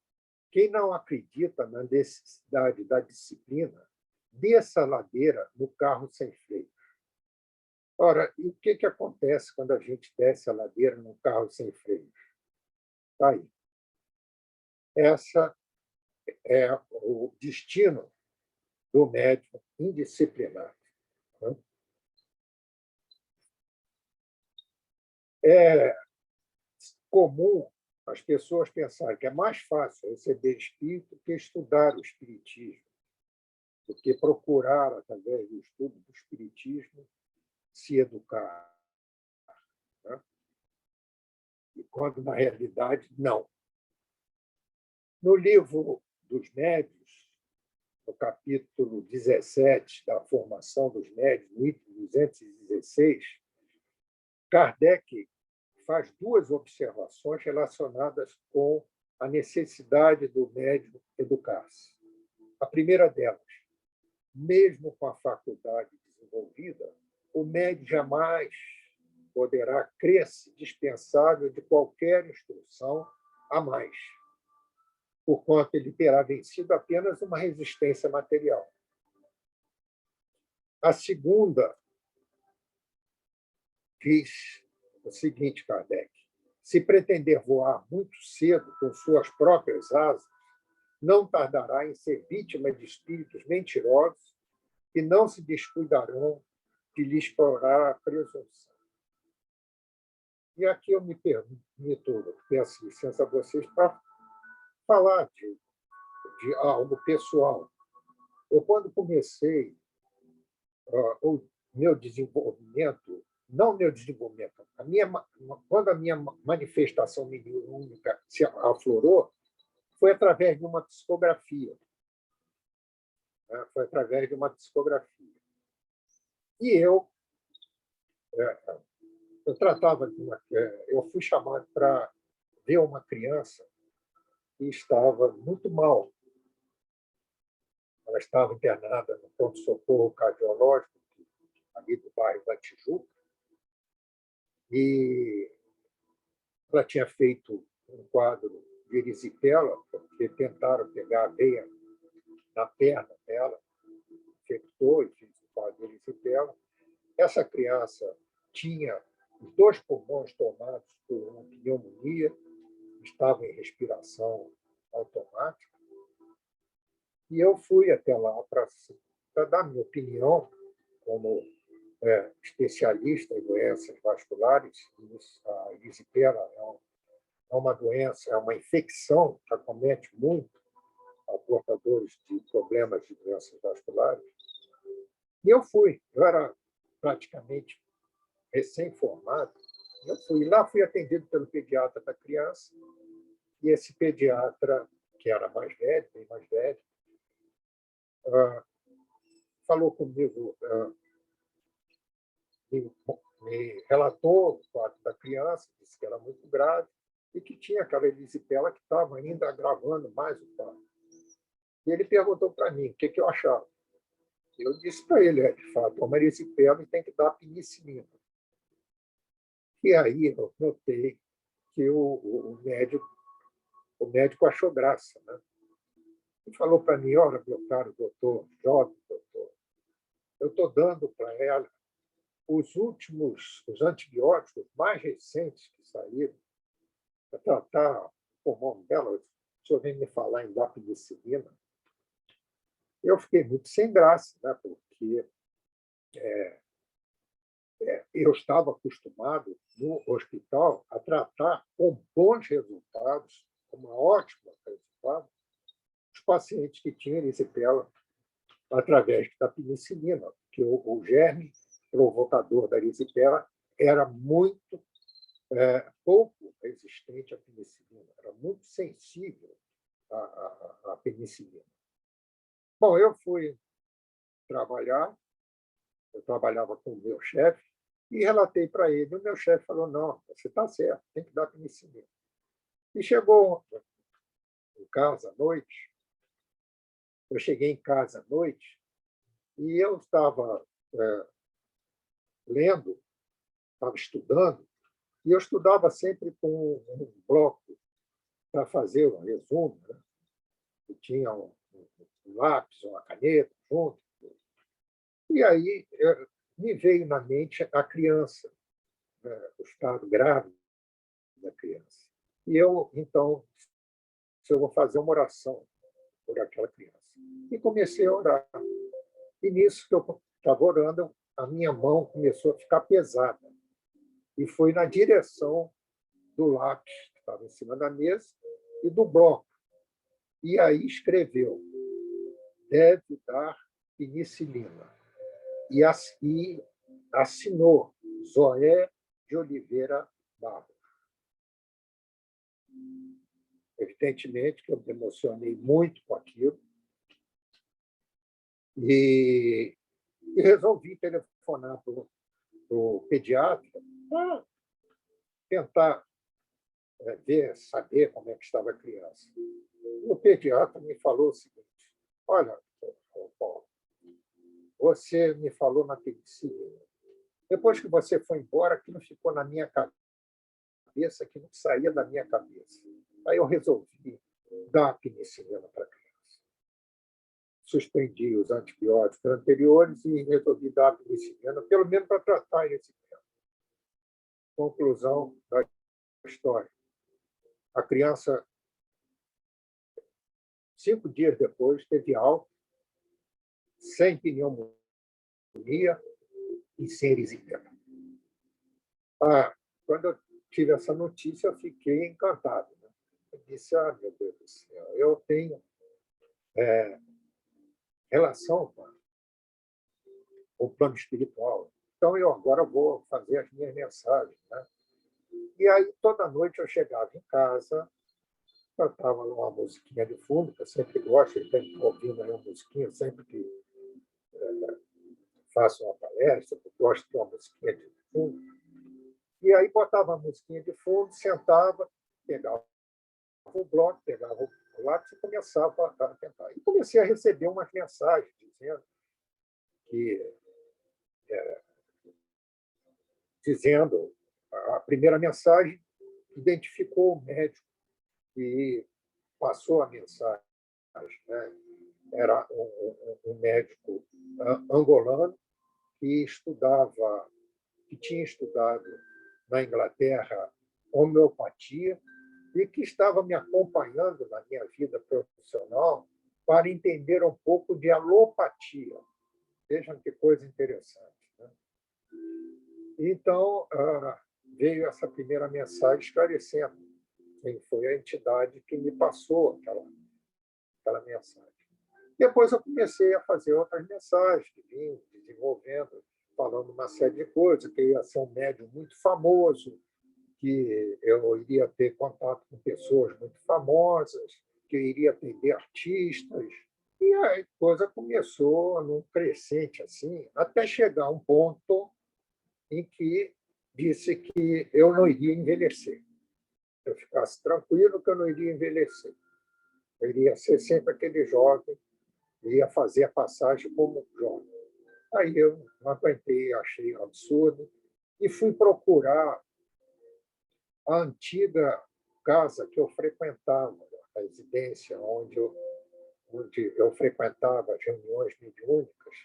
quem não acredita na necessidade da disciplina, desça a ladeira no carro sem freio. Ora, e o que acontece quando a gente desce a ladeira num carro sem freio? Está aí. Essa é o destino do médium indisciplinado. É comum as pessoas pensarem que é mais fácil receber espírito que estudar o espiritismo, do que procurar, através do estudo do espiritismo, se educar. Né? E quando, na realidade, não. No livro dos médiuns, no capítulo 17 da formação dos médiuns, no item 216, Kardec faz duas observações relacionadas com a necessidade do médium educar-se. A primeira delas: mesmo com a faculdade desenvolvida, o médium jamais poderá crer-se dispensável de qualquer instrução a mais, porquanto ele terá vencido apenas uma resistência material. A segunda diz o seguinte, Kardec: se pretender voar muito cedo com suas próprias asas, não tardará em ser vítima de espíritos mentirosos que não se descuidarão de lhe explorar a presunção. E aqui eu me permito, peço licença a vocês para falar de algo pessoal. Eu, quando comecei o meu desenvolvimento, não meu desenvolvimento, quando a minha manifestação mediúnica se aflorou, foi através de uma psicografia. Né? Foi através de uma psicografia. E eu tratava de eu fui chamado para ver uma criança que estava muito mal. Ela estava internada no pronto-socorro cardiológico ali do bairro da Tijuca, e ela tinha feito um quadro de erisipela, porque tentaram pegar a veia na perna dela, infectou e fez o quadro de erisipela. Essa criança tinha os 2 pulmões tomados por uma pneumonia, estava em respiração automática, e eu fui até lá para dar minha opinião como especialista em doenças vasculares. A erisipela é uma doença, é uma infecção que acomete muito a portadores de problemas de doenças vasculares. E eu era praticamente recém-formado, eu fui lá, fui atendido pelo pediatra da criança, e esse pediatra, que era mais velho, bem mais velho, falou comigo me relatou o quadro da criança, disse que era muito grave e que tinha aquela erisipela que estava ainda agravando mais o quadro. E ele perguntou para mim o que eu achava. Eu disse para ele, de fato, uma erisipela e tem que dar penicilina. E aí eu notei que o médico achou graça, né? E falou para mim, olha, meu caro doutor, jovem doutor, eu estou dando para ela os antibióticos mais recentes que saíram para tratar o pulmão dela. O senhor vem me falar em dar penicilina. Eu fiquei muito sem graça, né? Porque eu estava acostumado no hospital a tratar com bons resultados, com uma ótima resultado, os pacientes que tinham erisipela através da penicilina, que o germe provocador da erisipela era muito pouco resistente à penicilina, era muito sensível à penicilina. Bom, eu fui trabalhar, eu trabalhava com o meu chefe, e relatei para ele. O meu chefe falou, não, você está certo, tem que dar penicilina. E chegou em casa à noite, eu cheguei em casa à noite, e eu estava lendo, estava estudando, e eu estudava sempre com um bloco para fazer um resumo, né? E tinha um lápis, uma caneta junto. E aí me veio na mente a criança, né? O estado grave da criança. E eu, então, eu vou fazer uma oração por aquela criança. E comecei a orar. E nisso que eu estava orando, a minha mão começou a ficar pesada. E foi na direção do lápis que estava em cima da mesa e do bloco. E aí escreveu, deve dar penicilina. E assinou Zoé de Oliveira Barros. Evidentemente que eu me emocionei muito com aquilo e resolvi telefonar para o pediatra para tentar saber como é que estava a criança. O pediatra me falou o seguinte, olha, Paulo, você me falou na penicilina. Depois que você foi embora, aquilo ficou na minha cabeça, que não saía da minha cabeça. Aí eu resolvi dar a penicilina para a criança. Suspendi os antibióticos anteriores e resolvi dar a penicilina, pelo menos para tratar esse tema. Conclusão da história. A criança, 5 dias depois, teve alta, sem pneumonia e sem erisipela. Quando eu tive essa notícia, eu fiquei encantado. Né? Eu disse, meu Deus do céu, eu tenho relação com o plano espiritual. Então, eu agora vou fazer as minhas mensagens. Né? E aí, toda noite, eu chegava em casa, eu estava numa musiquinha de fundo, que eu sempre gosto, eu tenho ouvindo uma musiquinha, sempre que faço uma palestra, eu gosto de ter uma musiquinha de fundo. E aí, botava a musiquinha de fundo, sentava, pegava o bloco, pegava o lápis e começava a tentar. E comecei a receber umas mensagens dizendo a primeira mensagem identificou o médico e passou a mensagem. Né? Era um médico angolano que tinha estudado na Inglaterra homeopatia e que estava me acompanhando na minha vida profissional para entender um pouco de alopatia. Vejam que coisa interessante. Né? Então, veio essa primeira mensagem esclarecendo quem foi a entidade que me passou aquela mensagem. Depois eu comecei a fazer outras mensagens, que vim desenvolvendo, falando uma série de coisas, que eu ia ser um médium muito famoso, que eu iria ter contato com pessoas muito famosas, que eu iria atender artistas. E aí a coisa começou num crescente assim, até chegar a um ponto em que disse que eu não iria envelhecer. Eu ficasse tranquilo que eu não iria envelhecer. Eu iria ser sempre aquele jovem, ia fazer a passagem como jovem. Aí eu não aguentei, achei um absurdo, e fui procurar a antiga casa que eu frequentava, a residência onde eu frequentava as reuniões mediúnicas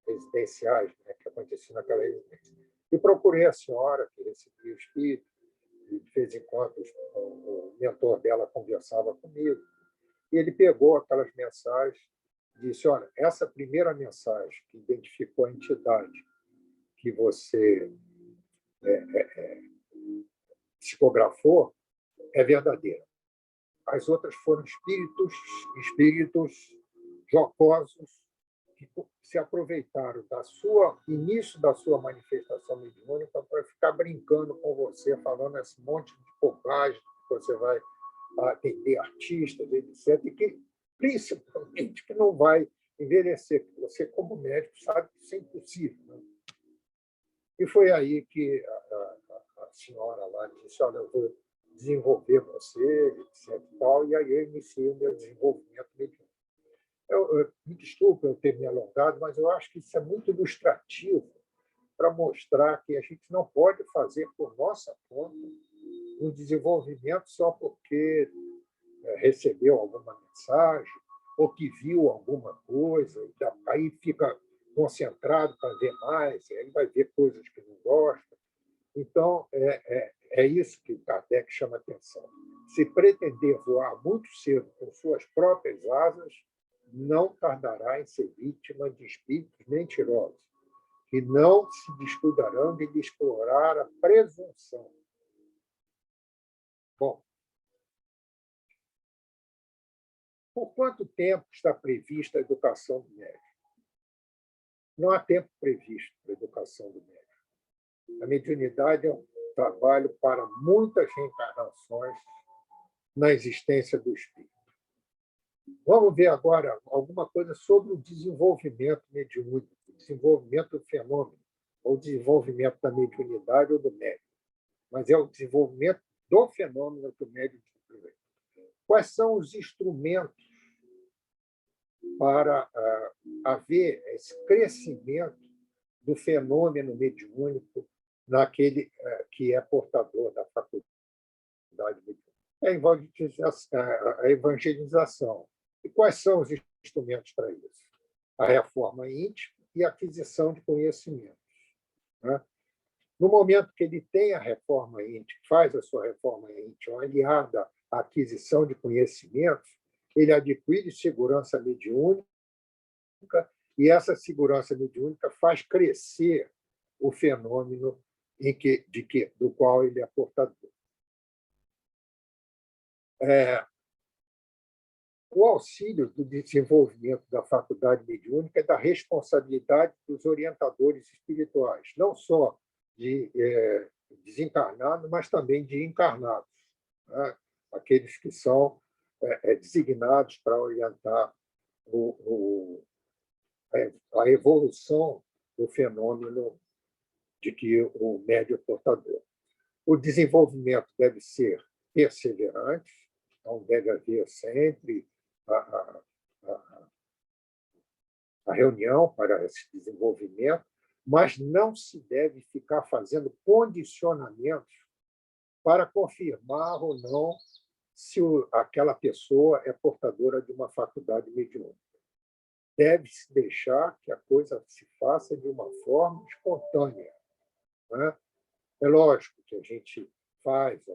residenciais, né, que aconteciam naquela residência. E procurei a senhora que recebia o espírito, e de vez em quando o mentor dela conversava comigo, e ele pegou aquelas mensagens e disse: olha, essa primeira mensagem que identificou a entidade que você psicografou é verdadeira. As outras foram espíritos jocosos que se aproveitaram início da sua manifestação mediúnica para ficar brincando com você, falando esse monte de bobagem que você vai atender artistas, etc., e que, principalmente, que não vai envelhecer. Você, como médico, sabe que isso é impossível. Né? E foi aí que a senhora lá disse: olha, eu vou desenvolver você, etc. E aí eu iniciei o meu desenvolvimento mediúnico. Me desculpe eu ter me alongado, mas eu acho que isso é muito ilustrativo para mostrar que a gente não pode fazer por nossa conta um desenvolvimento só porque recebeu alguma mensagem ou que viu alguma coisa, aí fica concentrado para ver mais, aí vai ver coisas que não gosta. Então, é isso que Kardec chama atenção. Se pretender voar muito cedo com suas próprias asas, não tardará em ser vítima de espíritos mentirosos, que não se descuidarão de lhe explorar a presunção. Bom, por quanto tempo está prevista a educação do médico? Não há tempo previsto para a educação do médico. A mediunidade é um trabalho para muitas reencarnações na existência do espírito. Vamos ver agora alguma coisa sobre o desenvolvimento mediúnico, o desenvolvimento do fenômeno, ou o desenvolvimento da mediunidade ou do médium. Mas é o desenvolvimento do fenômeno que o médium desenvolve. Quais são os instrumentos para haver esse crescimento do fenômeno mediúnico naquele que é portador da faculdade mediúnica? A evangelização. E quais são os instrumentos para isso? A reforma íntima e a aquisição de conhecimentos. Né? No momento que ele tem a reforma íntima, faz a sua reforma íntima aliada à aquisição de conhecimentos, ele adquire segurança mediúnica e essa segurança mediúnica faz crescer o fenômeno do qual ele é portador. O auxílio do desenvolvimento da faculdade mediúnica é da responsabilidade dos orientadores espirituais, não só de desencarnados, mas também de encarnados, né? Aqueles que são designados para orientar a evolução do fenômeno de que o médium é portador. O desenvolvimento deve ser perseverante, então deve haver sempre a reunião para esse desenvolvimento, mas não se deve ficar fazendo condicionamentos para confirmar ou não se aquela pessoa é portadora de uma faculdade mediúnica. Deve-se deixar que a coisa se faça de uma forma espontânea. Né? É lógico que a gente faz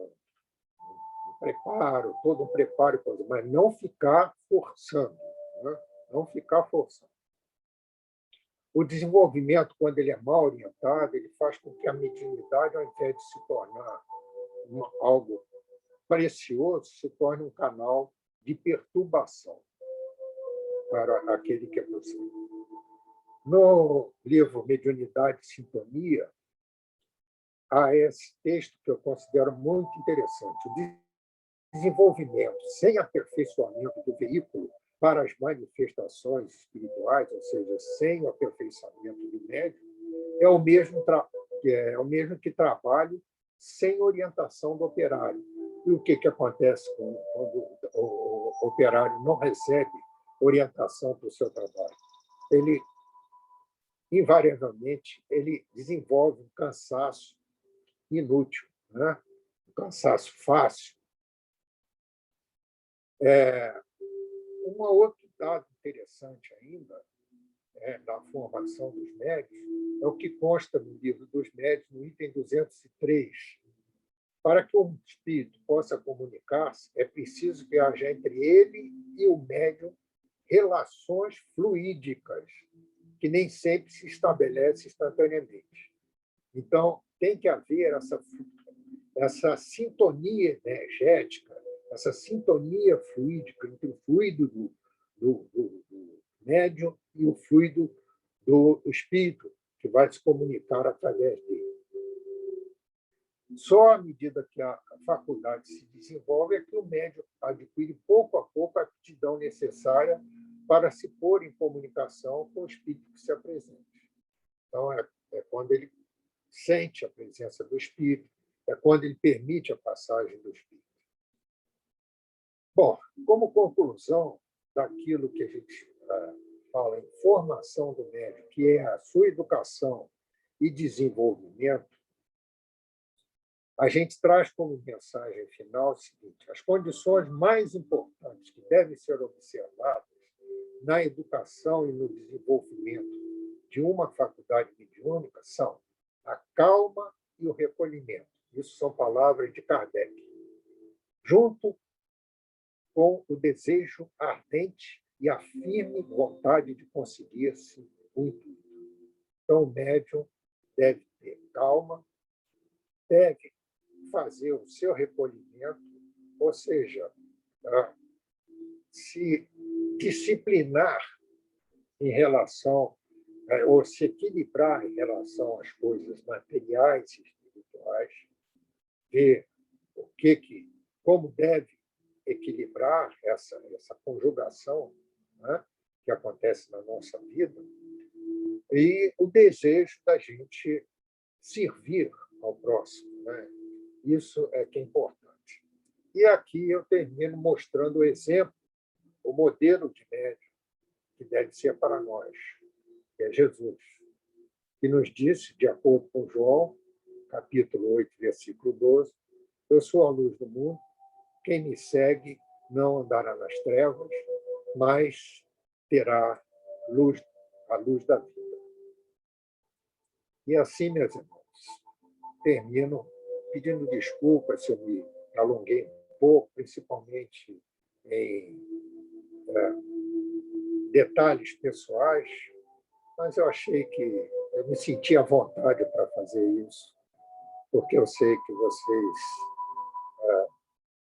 todo um preparo, mas não ficar forçando. Né? Não ficar forçando. O desenvolvimento, quando ele é mal orientado, ele faz com que a mediunidade, ao invés de se tornar algo precioso, se torne um canal de perturbação para aquele que é possuído. No livro Mediunidade e Sintonia, há esse texto que eu considero muito interessante. O desenvolvimento sem aperfeiçoamento do veículo para as manifestações espirituais, ou seja, sem o aperfeiçoamento do médium, é o mesmo que é o mesmo que trabalho sem orientação do operário. E o que acontece quando o operário não recebe orientação para o seu trabalho? Ele, invariavelmente, ele desenvolve um cansaço inútil, né? Um cansaço fácil. Um outro dado interessante ainda da formação dos médios é o que consta no livro dos médios, no item 203. Para que um espírito possa comunicar-se, é preciso que haja entre ele e o médium relações fluídicas, que nem sempre se estabelece instantaneamente. Então, tem que haver essa sintonia energética, essa sintonia fluídica entre o fluido do médium e o fluido do espírito, que vai se comunicar através dele. Só à medida que a faculdade se desenvolve é que o médium adquire pouco a pouco a aptidão necessária para se pôr em comunicação com o espírito que se apresenta. Então, é quando ele sente a presença do espírito, é quando ele permite a passagem do espírito. Bom, como conclusão daquilo que a gente fala em formação do médium, que é a sua educação e desenvolvimento, a gente traz como mensagem final o seguinte: as condições mais importantes que devem ser observadas na educação e no desenvolvimento de uma faculdade mediúnica são a calma e o recolhimento. Isso são palavras de Kardec. Junto com o desejo ardente e a firme vontade de conseguir-se o intuito. Então, o médium deve ter calma, deve fazer o seu recolhimento, ou seja, se disciplinar em relação, ou se equilibrar em relação às coisas materiais e espirituais, ver como deve equilibrar essa conjugação, né, que acontece na nossa vida, e o desejo da gente servir ao próximo, né? Isso é que é importante. E aqui eu termino mostrando o exemplo, o modelo de médium que deve ser para nós, que é Jesus, que nos disse, de acordo com João, capítulo 8, versículo 12, eu sou a luz do mundo, quem me segue não andará nas trevas, mas terá a luz da vida. E assim, meus irmãos, termino pedindo desculpas se eu me alonguei um pouco, principalmente em detalhes pessoais, mas eu achei que eu me senti à vontade para fazer isso, porque eu sei que vocês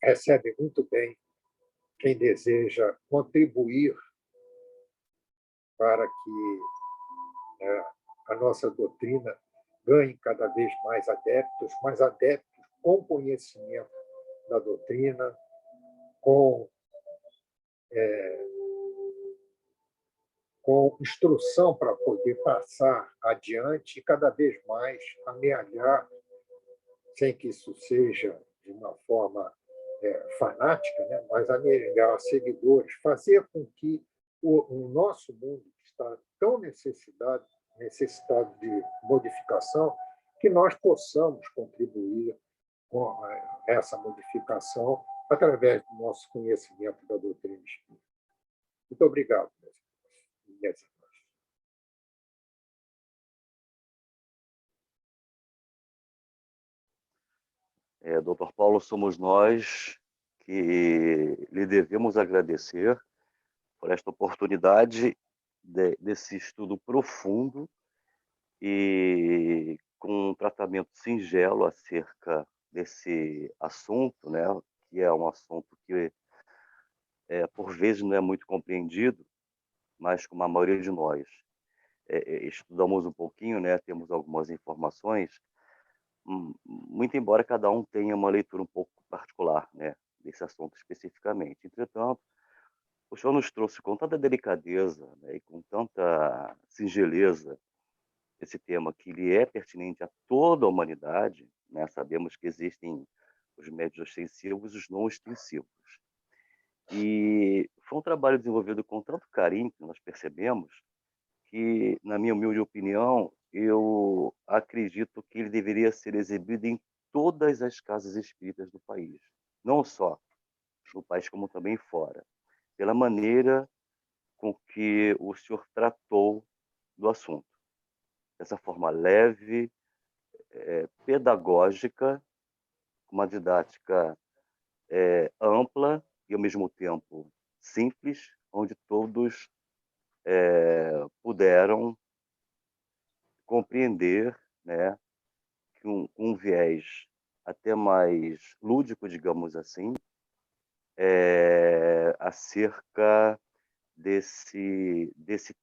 recebem muito bem quem deseja contribuir para que a nossa doutrina ganhe cada vez mais adeptos com conhecimento da doutrina, com instrução para poder passar adiante e cada vez mais amealhar, sem que isso seja de uma forma fanática, né? Mas amealhar seguidores, fazer com que o nosso mundo, que está tão necessitado de modificação, que nós possamos contribuir com essa modificação através do nosso conhecimento da doutrina espírita. Muito obrigado, meus irmãos e minhas irmãs. Dr. Paulo, somos nós que lhe devemos agradecer por esta oportunidade desse estudo profundo e com um tratamento singelo acerca desse assunto, né, que é um assunto que, por vezes, não é muito compreendido, mas como a maioria de nós estudamos um pouquinho, né, temos algumas informações, muito embora cada um tenha uma leitura um pouco particular, né, desse assunto especificamente. Entretanto, o senhor nos trouxe com tanta delicadeza, né, e com tanta singeleza esse tema, que ele é pertinente a toda a humanidade, né? Sabemos que existem os médios ostensivos e os não ostensivos. E foi um trabalho desenvolvido com tanto carinho que nós percebemos que, na minha humilde opinião, eu acredito que ele deveria ser exibido em todas as casas espíritas do país, não só no país como também fora, pela maneira com que o senhor tratou do assunto, dessa forma leve, pedagógica, com uma didática ampla e ao mesmo tempo simples, onde todos puderam compreender, né, com um viés até mais lúdico, digamos assim, acerca desse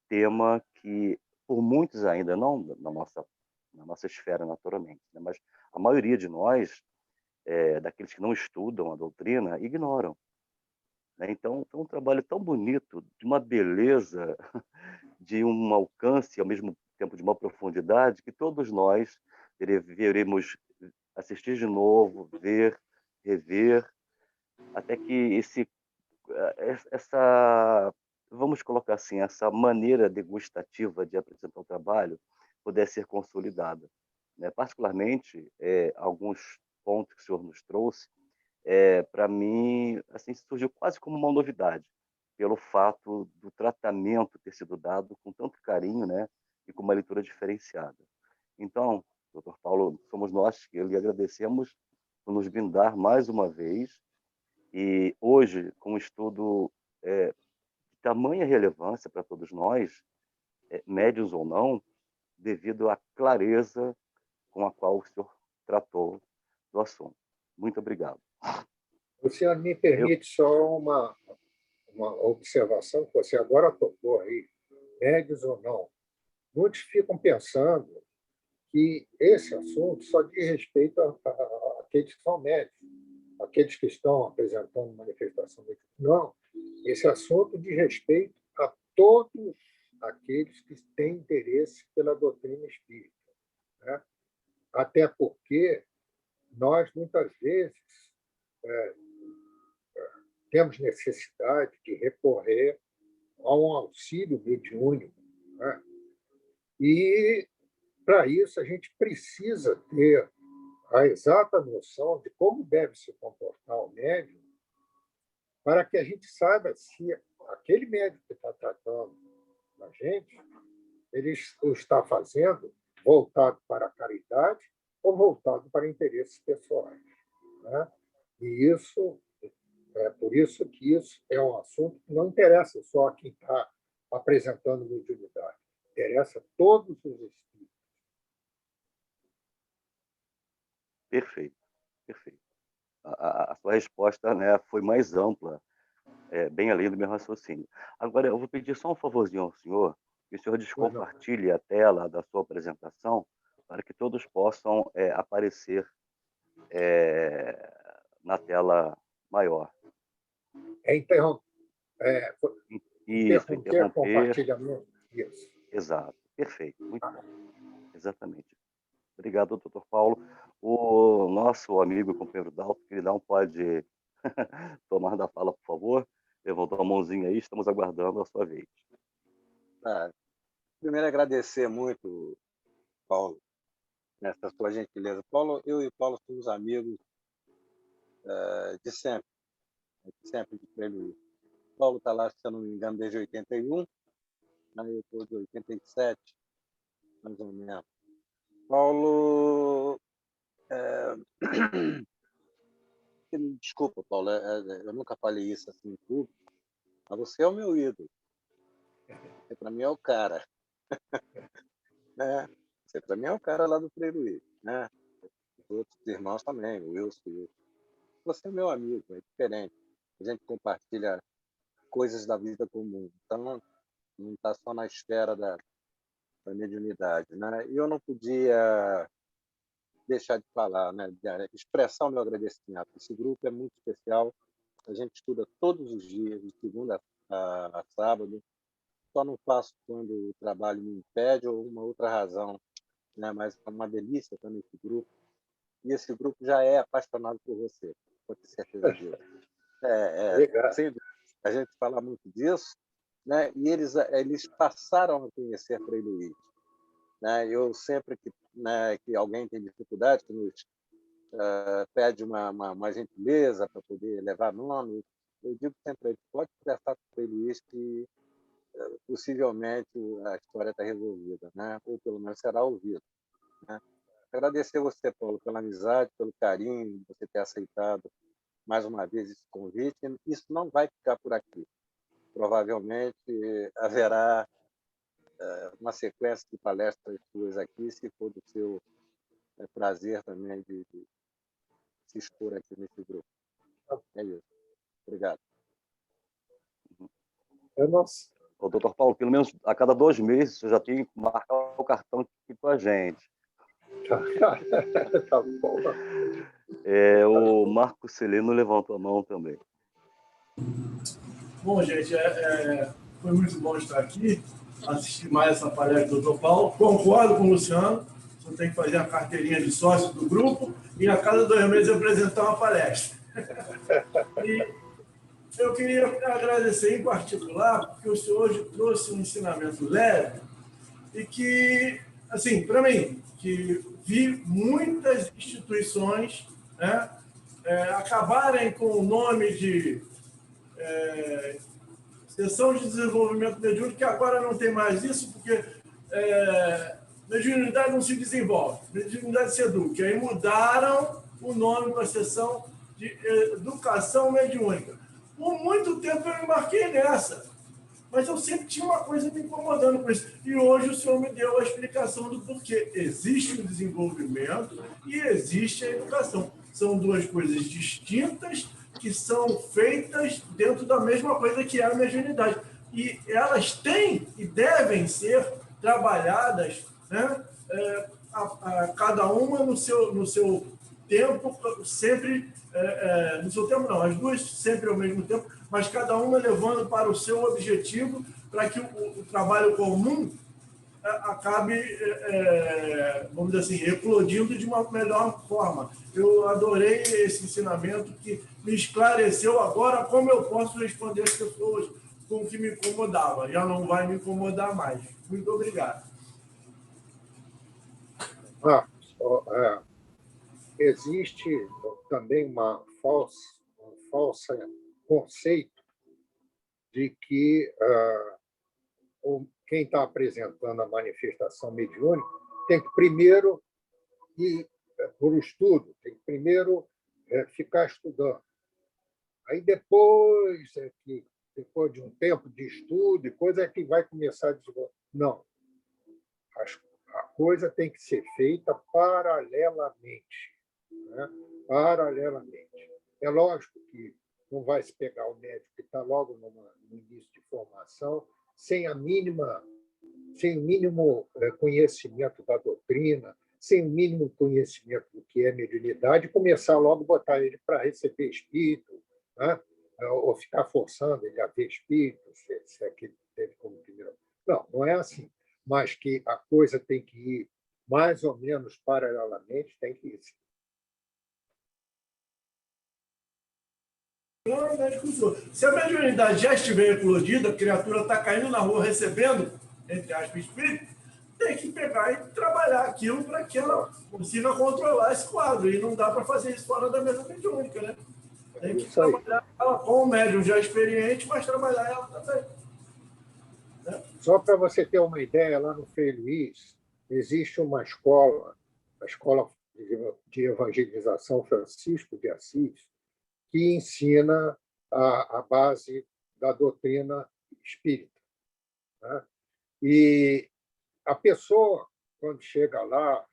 tema que, por muitos ainda, não na nossa esfera naturalmente, né, mas a maioria de nós, daqueles que não estudam a doutrina, ignoram. Né? Então, é um trabalho tão bonito, de uma beleza, de um alcance, ao mesmo tempo de uma profundidade, que todos nós deveremos assistir de novo, ver, rever, até que essa, vamos colocar assim, essa maneira degustativa de apresentar o trabalho pudesse ser consolidada. Né? Particularmente, alguns pontos que o senhor nos trouxe, para mim, assim, surgiu quase como uma novidade, pelo fato do tratamento ter sido dado com tanto carinho, né, e com uma leitura diferenciada. Então, doutor Paulo, somos nós que lhe agradecemos por nos brindar mais uma vez, e hoje, com um estudo de tamanha relevância para todos nós, médios ou não, devido à clareza com a qual o senhor tratou do assunto. Muito obrigado. O senhor me Eu, permite só uma observação que você agora tocou aí, médios ou não. Muitos ficam pensando que esse assunto só diz respeito àqueles que são médicos, aqueles que estão apresentando manifestação médica. Não, esse assunto diz respeito a todos aqueles que têm interesse pela doutrina espírita. Né? Até porque nós, muitas vezes, temos necessidade de recorrer a um auxílio mediúnico. Né? E, para isso, a gente precisa ter a exata noção de como deve se comportar o médium, para que a gente saiba se aquele médico que está tratando a gente, ele o está fazendo voltado para a caridade ou voltado para interesses pessoais. Né? E isso por isso que isso é um assunto que não interessa só a quem está apresentando mediunidade, interessa a todos os espíritos. perfeito, perfeito. A sua resposta, né, foi mais ampla, bem além do meu raciocínio. Agora, eu vou pedir só um favorzinho ao senhor, que o senhor descompartilhe a tela da sua apresentação, para que todos possam aparecer na tela maior. Isso, Interromper o interromper. compartilhamento. Isso. Exato, perfeito, muito bom. Exatamente. Obrigado, doutor Paulo. O nosso amigo e companheiro Dalton, queridão, pode tomar da fala, por favor? Levantou a mãozinha aí, estamos aguardando a sua vez. Primeiro, agradecer muito, Paulo, nessa sua gentileza. Paulo, eu e o Paulo somos amigos de sempre de Preluí. Paulo está lá, se eu não me engano, desde 81, aí eu estou de 87, mais ou menos. Paulo, desculpa, Paulo, eu nunca falei isso assim em público, mas você é o meu ídolo. Você, para mim, é o cara. Né? Você, para mim, é o cara lá do Preluí. Né? Os outros irmãos também, o Wilson. Você é meu amigo, é diferente. A gente compartilha coisas da vida comum. Então, não está só na esfera da mediunidade. Né? E eu não podia deixar de falar, né? De expressar o meu agradecimento. Esse grupo é muito especial. A gente estuda todos os dias, de segunda a sábado. Só não faço quando o trabalho me impede ou uma outra razão né? Mas é uma delícia estar nesse grupo. E esse grupo já é apaixonado por você, pode ter certeza disso. Obrigado. Sem dúvida. A gente fala muito disso, né? E eles passaram a conhecer Frei Luís. Né? Eu sempre que alguém tem dificuldade, que nos pede uma gentileza para poder levar nome, eu digo sempre a ele, pode conversar com o Frei Luís que possivelmente a história está resolvida, né? Ou pelo menos será ouvida. Né? Agradecer a você, Paulo, pela amizade, pelo carinho, você ter aceitado mais uma vez esse convite. Isso não vai ficar por aqui. Provavelmente haverá uma sequência de palestras suas aqui, se for do seu prazer também de se expor aqui nesse grupo. É isso. Obrigado. Eu não sei. Ô, doutor Paulo, pelo menos a cada 2 meses você já tem que marcar o cartão aqui com a gente. Tá bom. O Marco Celeno levantou a mão também. Bom, gente, foi muito bom estar aqui, assistir mais essa palestra do Dr. Paulo. Concordo com o Luciano, você tem que fazer a carteirinha de sócio do grupo e a cada 2 meses apresentar uma palestra. E eu queria agradecer em particular, porque o senhor hoje trouxe um ensinamento leve e que, assim, para mim, que vi muitas instituições, né, acabarem com o nome de Seção de Desenvolvimento Mediúnico, que agora não tem mais isso, porque mediunidade não se desenvolve, mediunidade se educa. Aí mudaram o nome para a Seção de Educação Mediúnica. Por muito tempo eu embarquei nessa, mas eu sempre tinha uma coisa me incomodando com isso. E hoje o senhor me deu a explicação do porquê. Existe o desenvolvimento e existe a educação. São 2 coisas distintas que são feitas dentro da mesma coisa que é a mediunidade. E elas têm e devem ser trabalhadas, né, cada uma no seu tempo, sempre, no seu tempo não, as 2 sempre ao mesmo tempo, mas cada uma levando para o seu objetivo, para que o trabalho comum acabe, vamos dizer assim, eclodindo de uma melhor forma. Eu adorei esse ensinamento que me esclareceu agora como eu posso responder as pessoas com o que me incomodava. Já não vai me incomodar mais. Muito obrigado. Existe também um falso conceito de que quem está apresentando a manifestação mediúnica tem que primeiro ir por estudo, tem que primeiro ficar estudando. Aí depois de um tempo de estudo e coisa, é que vai começar a desenvolver. Não. A coisa tem que ser feita paralelamente. Né? Paralelamente. É lógico que não vai se pegar o médico que está logo no início de formação, sem o mínimo conhecimento da doutrina, sem o mínimo conhecimento do que é mediunidade, e começar logo a botar ele para receber espírito, né? Ou ficar forçando ele a ver espírito, se é que teve como primeiro. Não, não é assim. Mas que a coisa tem que ir mais ou menos paralelamente, tem que ir. Se a mediunidade já estiver eclodida, a criatura está caindo na rua recebendo, entre aspas, espírito, tem que pegar e trabalhar aquilo para que ela consiga controlar esse quadro. E não dá para fazer isso fora da mesa mediúnica, né? Tem que trabalhar ela com o médium já experiente, mas trabalhar ela também. Né? Só para você ter uma ideia, lá no Frei Luís, existe uma escola, a Escola de Evangelização Francisco de Assis, que ensina a base da doutrina espírita. Né? E a pessoa, quando chega lá,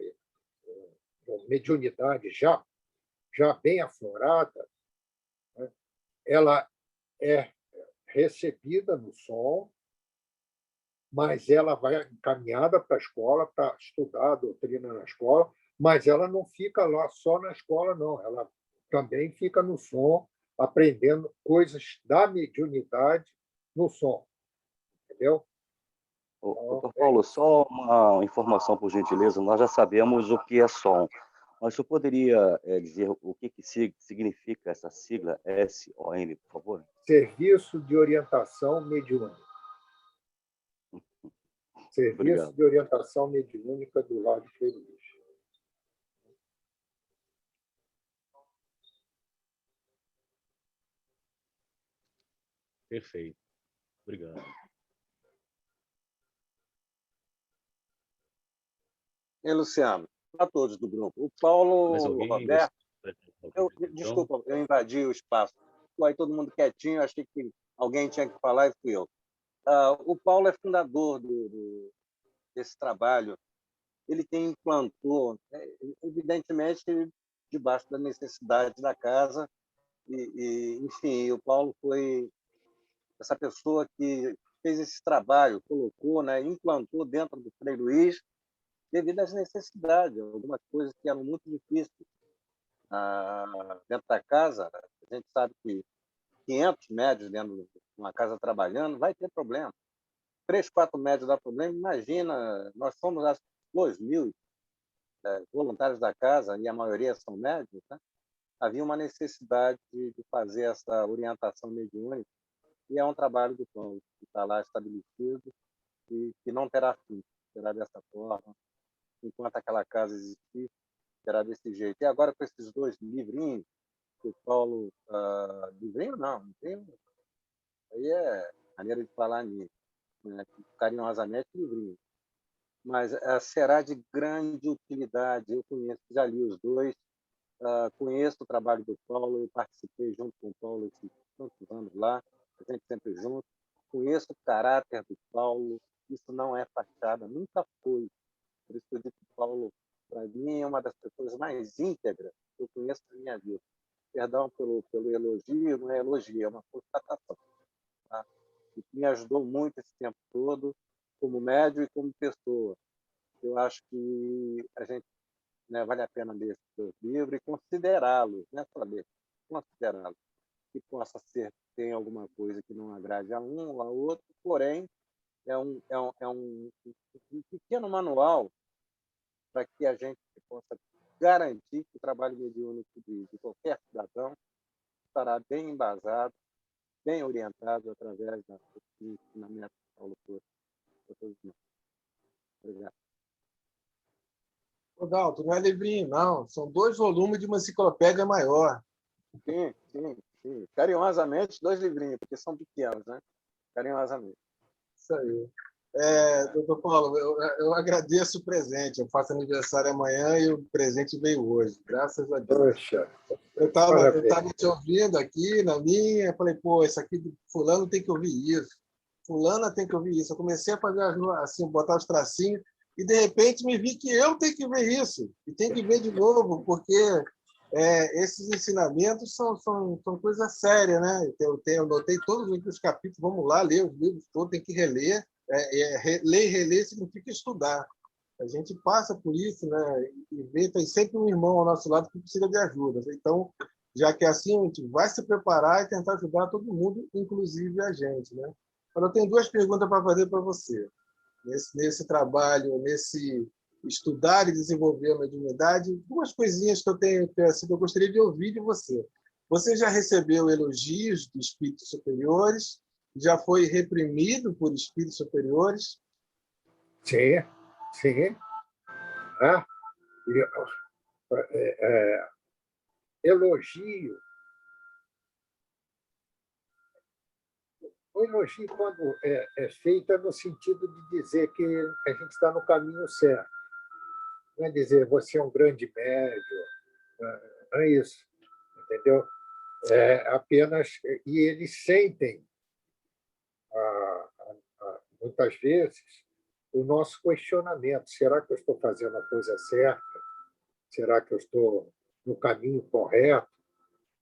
com mediunidade já bem aflorada, né? Ela é recebida no som, mas ela vai encaminhada para a escola para estudar a doutrina na escola, mas ela não fica lá só na escola, não. Ela também fica no som, aprendendo coisas da mediunidade no som. Entendeu? Doutor Paulo, só uma informação, por gentileza. Nós já sabemos o que é som, mas você poderia dizer o que significa essa sigla SOM, por favor? Serviço de Orientação Mediúnica. Serviço Obrigado. de Orientação Mediúnica do Lar de Frei Luís. Perfeito. Obrigado. E Luciano, para todos do grupo. O Paulo, Mais o alguém? Roberto, Então, desculpa, eu invadi o espaço. Ficou aí todo mundo quietinho, achei que alguém tinha que falar e fui eu. O Paulo é fundador desse trabalho. Ele implantou, evidentemente, debaixo da necessidade da casa. Enfim, o Paulo foi essa pessoa que fez esse trabalho, colocou, né, implantou dentro do Frei Luís, devido às necessidades, algumas coisas que eram muito difíceis dentro da casa. A gente sabe que 500 médios dentro de uma casa trabalhando vai ter problema. 3, 4 médios dá problema. Imagina, nós somos acho, 2.000 voluntários da casa e a maioria são médios, né? Havia uma necessidade de fazer essa orientação mediúnica e é um trabalho do Paulo que está lá estabelecido e que não terá fim, será dessa forma. Enquanto aquela casa existir, será desse jeito. E agora com esses 2 livrinhos, que o Paulo... livrinho não, aí é maneira de falar nisso, né? Carinhosamente livrinho. Mas será de grande utilidade. Eu conheço, já li os 2, conheço o trabalho do Paulo, eu participei junto com o Paulo esses tantos anos lá, a gente sempre junto. Conheço o caráter do Paulo, isso não é fachada, nunca foi. Por isso que eu digo que o Paulo, para mim, é uma das pessoas mais íntegras que eu conheço na minha vida. Perdão pelo elogio, não é elogio, é uma constatação. Tá? E que me ajudou muito esse tempo todo, como médium e como pessoa. Eu acho que a gente, né, vale a pena ler esses 2 livros e considerá-los, não é só ler, considerá-los. Que possa ser, tem alguma coisa que não agrade a um ou a outro, porém, é um pequeno manual para que a gente possa garantir que o trabalho mediúnico de qualquer cidadão estará bem embasado, bem orientado através do ensinamento do Paulo Coelho. Obrigado. Dalton, não é livrinho, não. São 2 volumes de uma enciclopédia maior. Sim. Carinhosamente, 2 livrinhos, porque são pequenos, né? Carinhosamente. Isso aí. Doutor Paulo, eu agradeço o presente. Eu faço aniversário amanhã e o presente veio hoje, graças a Deus. Poxa, Eu estava te ouvindo aqui na minha, falei, pô, isso aqui, fulano tem que ouvir isso, fulana tem que ouvir isso. Eu comecei a fazer assim, botar os tracinhos e, de repente, me vi que eu tenho que ver isso, e tenho que ver de novo, porque esses ensinamentos são coisas sérias, né? Eu anotei todos os capítulos, vamos lá, ler os livros todos, tem que reler. Ler e reler significa estudar. A gente passa por isso, né? E vê, tem sempre um irmão ao nosso lado que precisa de ajuda. Então, já que é assim, a gente vai se preparar e tentar ajudar todo mundo, inclusive a gente, né? Agora, eu tenho 2 perguntas para fazer para você. Nesse trabalho, nesse estudar e desenvolver a mediunidade, 2 coisinhas que eu tenho que eu gostaria de ouvir de você. Você já recebeu elogios de espíritos superiores? Já foi reprimido por espíritos superiores? sim. Elogio. O elogio, quando é feito, é no sentido de dizer que a gente está no caminho certo. Não é dizer você é um grande médium, não é isso, entendeu? Apenas. E eles sentem, muitas vezes, o nosso questionamento: será que eu estou fazendo a coisa certa? Será que eu estou no caminho correto?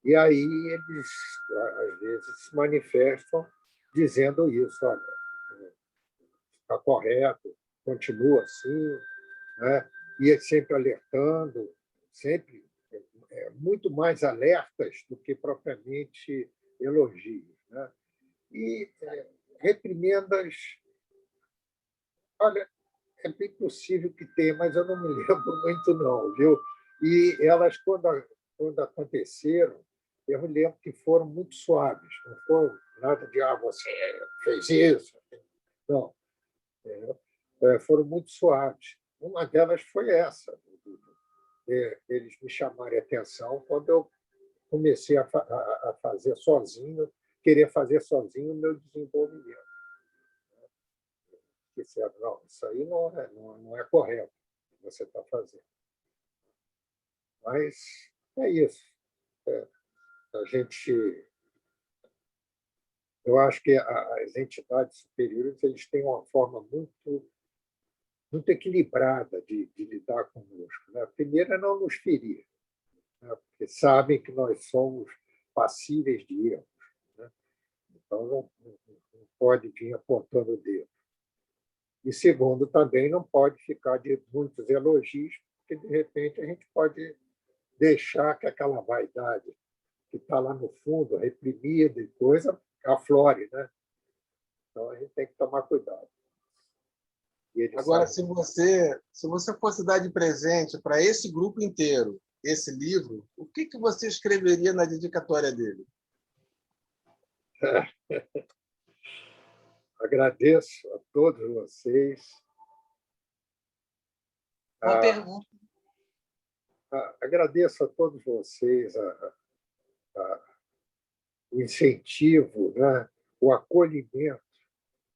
E aí eles, às vezes, se manifestam dizendo isso: olha, está correto, continua assim, né? E sempre alertando, sempre muito mais alertas do que propriamente elogios, né? E reprimendas, Olha, é bem possível que tenha, mas eu não me lembro muito, não, viu? E elas, quando aconteceram, eu me lembro que foram muito suaves, não foram nada de, você fez isso. Não, foram muito suaves. Uma delas foi essa, eles me chamarem a atenção quando eu comecei a fazer sozinho, querer fazer sozinho o meu desenvolvimento. Disseram, não, isso aí não é correto o que você está fazendo. Mas é isso. A gente, eu acho que as entidades superiores eles têm uma forma muito equilibrada de lidar conosco. Né? A primeira é não nos ferir, né? Porque sabem que nós somos passíveis de erros. Né? Então, não pode vir apontando o dedo. E, segundo, também não pode ficar de muitos elogios, porque, de repente, a gente pode deixar que aquela vaidade que está lá no fundo, reprimida e coisa, aflore. Né? Então, a gente tem que tomar cuidado. Agora, se você fosse dar de presente para esse grupo inteiro esse livro, o que você escreveria na dedicatória dele? Agradeço a todos vocês. Boa pergunta. Agradeço a todos vocês o incentivo, né? O acolhimento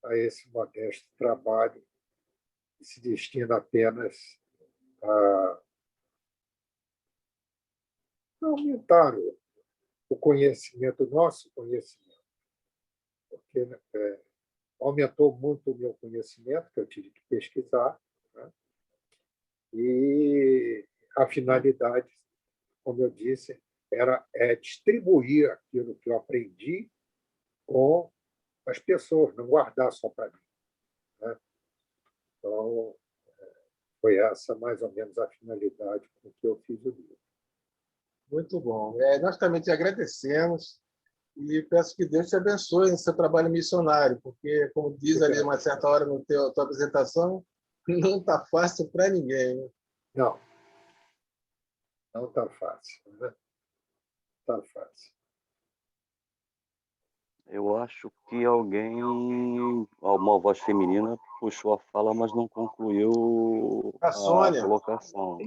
a esse modesto trabalho que se destina apenas a aumentar o conhecimento, o nosso conhecimento, porque aumentou muito o meu conhecimento, que eu tive que pesquisar, né? E a finalidade, como eu disse, é distribuir aquilo que eu aprendi com as pessoas, não guardar só para mim. Né? Então, foi essa mais ou menos a finalidade com que eu fiz o livro. Muito bom. Nós também te agradecemos e peço que Deus te abençoe no seu trabalho missionário, porque, como diz ali uma certa hora na tua apresentação, não está fácil para ninguém. Né? Não está fácil. Né? Não está fácil. Eu acho que alguém, uma voz feminina, puxou a fala, mas não concluiu A Sônia. colocação.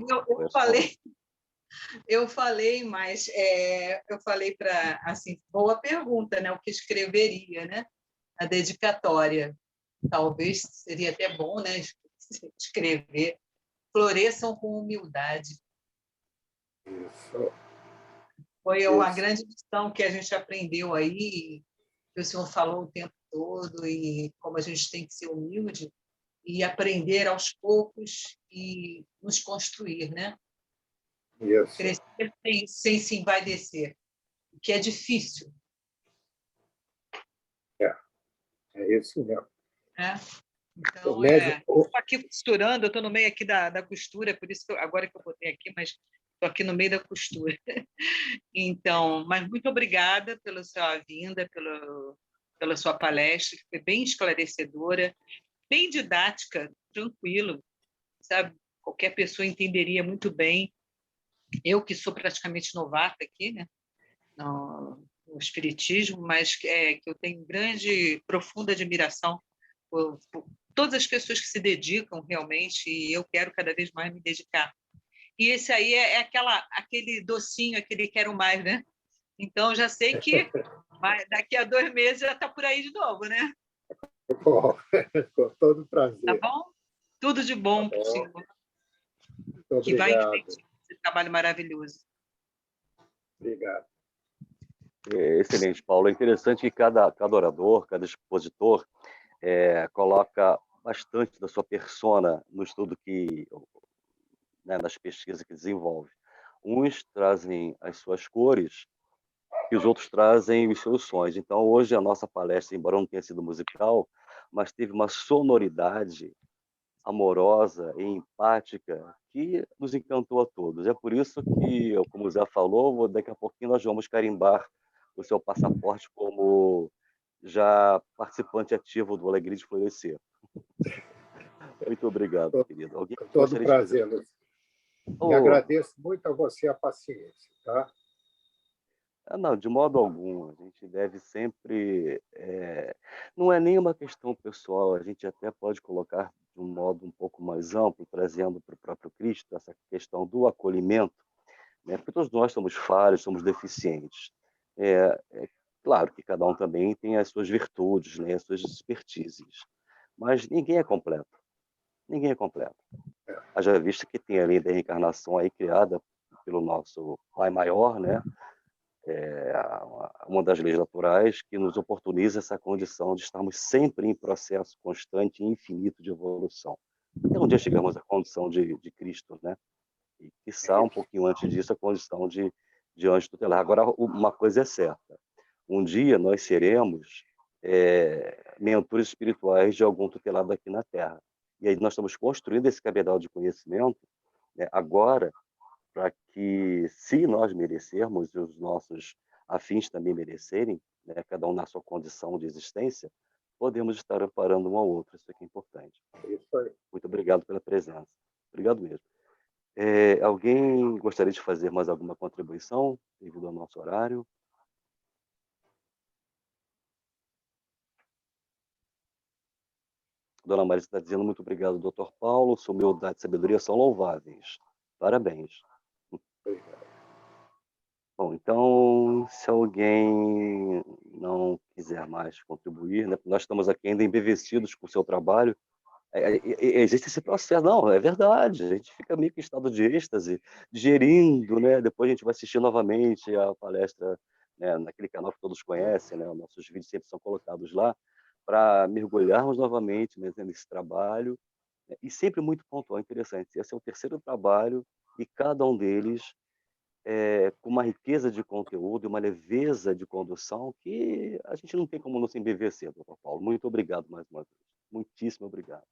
Eu falei, mas eu falei para, assim, boa pergunta, né? O que escreveria, né? A dedicatória. Talvez seria até bom, né? Escrever. Floresçam com humildade. Isso. Foi uma grande lição que a gente aprendeu aí, que o senhor falou o tempo todo, e como a gente tem que ser humilde e aprender aos poucos e nos construir, né? Isso. Crescer sem se envaidecer, o que é difícil. É isso mesmo. Então, estou aqui costurando, eu estou no meio aqui da costura, por isso que agora que eu botei aqui, mas estou aqui no meio da costura. Então, mas muito obrigada pela sua vinda, pela sua palestra, que foi bem esclarecedora, bem didática, tranquilo, sabe? Qualquer pessoa entenderia muito bem. Eu, que sou praticamente novata aqui, né? No espiritismo, mas que eu tenho grande, profunda admiração por todas as pessoas que se dedicam realmente, e eu quero cada vez mais me dedicar. E esse aí é aquele docinho, aquele quero mais, né? Então, já sei que daqui a 2 meses já está por aí de novo, né? Bom, com todo prazer. Tá bom? Tudo de bom para o senhor. Muito que vai em obrigado. frente esse trabalho maravilhoso. Obrigado. Excelente, Paulo. É interessante que cada orador, cada expositor coloca bastante da sua persona no estudo nas pesquisas que desenvolve. Uns trazem as suas cores e os outros trazem os seus sons. Então, hoje a nossa palestra, embora não tenha sido musical, mas teve uma sonoridade amorosa e empática que nos encantou a todos. É por isso que, como o Zé falou, daqui a pouquinho nós vamos carimbar o seu passaporte como já participante ativo do Alegria de Florescer. Muito obrigado, querido. Alguém Com todo gostaria de fazer? prazer, Lúcio. E Oh, agradeço muito a você a paciência, tá? não, de modo algum. A gente deve sempre. Não é nenhuma questão pessoal, a gente até pode colocar de um modo um pouco mais amplo, trazendo para o próprio Cristo essa questão do acolhimento, né? Porque todos nós somos falhos, somos deficientes. É claro que cada um também tem as suas virtudes, né? As suas expertises, mas ninguém é completo. Ninguém é completo. Haja vista que tem a lei da reencarnação aí criada pelo nosso Pai Maior, né? Uma das leis naturais que nos oportuniza essa condição de estarmos sempre em processo constante e infinito de evolução. Até um dia chegamos à condição de Cristo, né? E, quiçá, um pouquinho antes disso, a condição de anjo tutelar. Agora, uma coisa é certa. Um dia nós seremos mentores espirituais de algum tutelado aqui na Terra. E aí nós estamos construindo esse cabedal de conhecimento, né, agora, para que, se nós merecermos, e os nossos afins também merecerem, né, cada um na sua condição de existência, podemos estar amparando um ao outro. Isso aqui é importante. Isso aí. Muito obrigado pela presença. Obrigado mesmo. Alguém gostaria de fazer mais alguma contribuição, devido ao nosso horário? Dona Marisa está dizendo muito obrigado, doutor Paulo. Sua humildade e sabedoria são louváveis. Parabéns. Bom, então, se alguém não quiser mais contribuir, né, nós estamos aqui ainda embevecidos com o seu trabalho. Existe esse processo, não, é verdade. A gente fica meio que em estado de êxtase, digerindo, né? Depois a gente vai assistir novamente a palestra, né, naquele canal que todos conhecem, né? Nossos vídeos sempre são colocados lá, para mergulharmos novamente, né, nesse trabalho, né, e sempre muito pontual, interessante. Esse é o terceiro trabalho e cada um deles com uma riqueza de conteúdo e uma leveza de condução que a gente não tem como não se embevecer, doutor Paulo. Muito obrigado mais uma vez. Muitíssimo obrigado.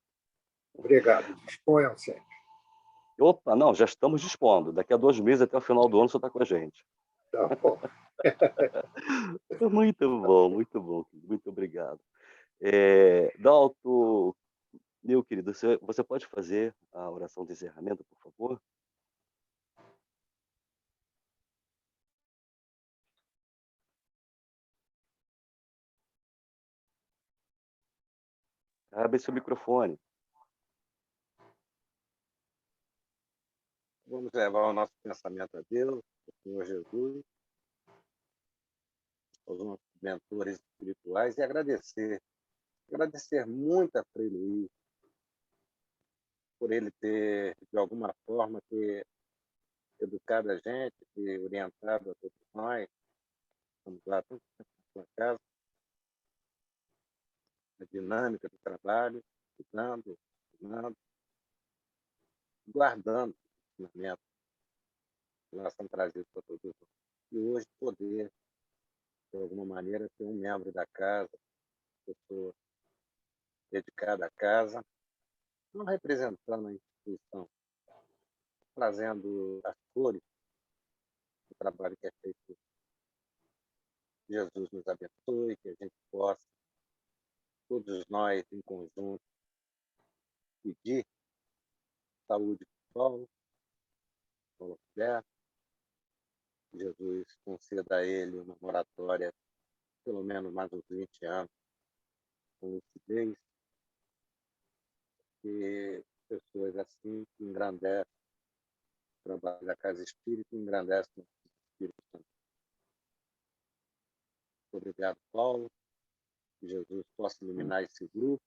Obrigado. Disponham sempre. Opa, não, já estamos dispondo. Daqui a 2 meses, até o final do ano, você está com a gente. Tá bom. Muito bom, muito bom. Muito obrigado. Dalto, meu querido, você pode fazer a oração de encerramento, por favor? Abre seu microfone. Vamos levar o nosso pensamento a Deus, ao Senhor Jesus, aos nossos mentores espirituais e agradecer muito a Frei Luiz por ele ter, de alguma forma, ter educado a gente, ter orientado a todos nós. Estamos lá todos na sua casa, a dinâmica do trabalho, estudando, ensinando, guardando os ensinamentos que nós são trazidos para todos nós. E hoje poder, de alguma maneira, ser um membro da casa, pessoa dedicada à casa, não representando a instituição, trazendo as cores do trabalho que é feito. Jesus nos abençoe, que a gente possa, todos nós em conjunto, pedir saúde para Paulo Roberto, que Jesus conceda a ele uma moratória, pelo menos mais uns 20 anos, com lucidez, e pessoas assim que engrandecem o trabalho da Casa Espírita, engrandecem o Espírito Santo. Obrigado, Paulo. Que Jesus possa iluminar esse grupo,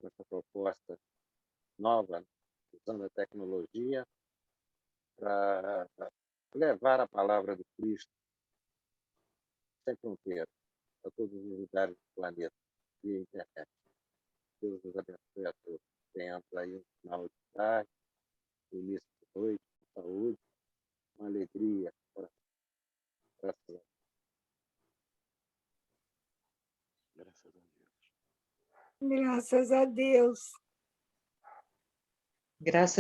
com essa proposta nova, usando a tecnologia, para levar a palavra do Cristo sem fronteira, a todos os lugares do planeta, via internet. Deus nos abençoe a todos. Tenhamos aí um final de tarde, um início de noite, com saúde, uma alegria. Graças a Deus. Graças a Deus. Graças a Deus. Graças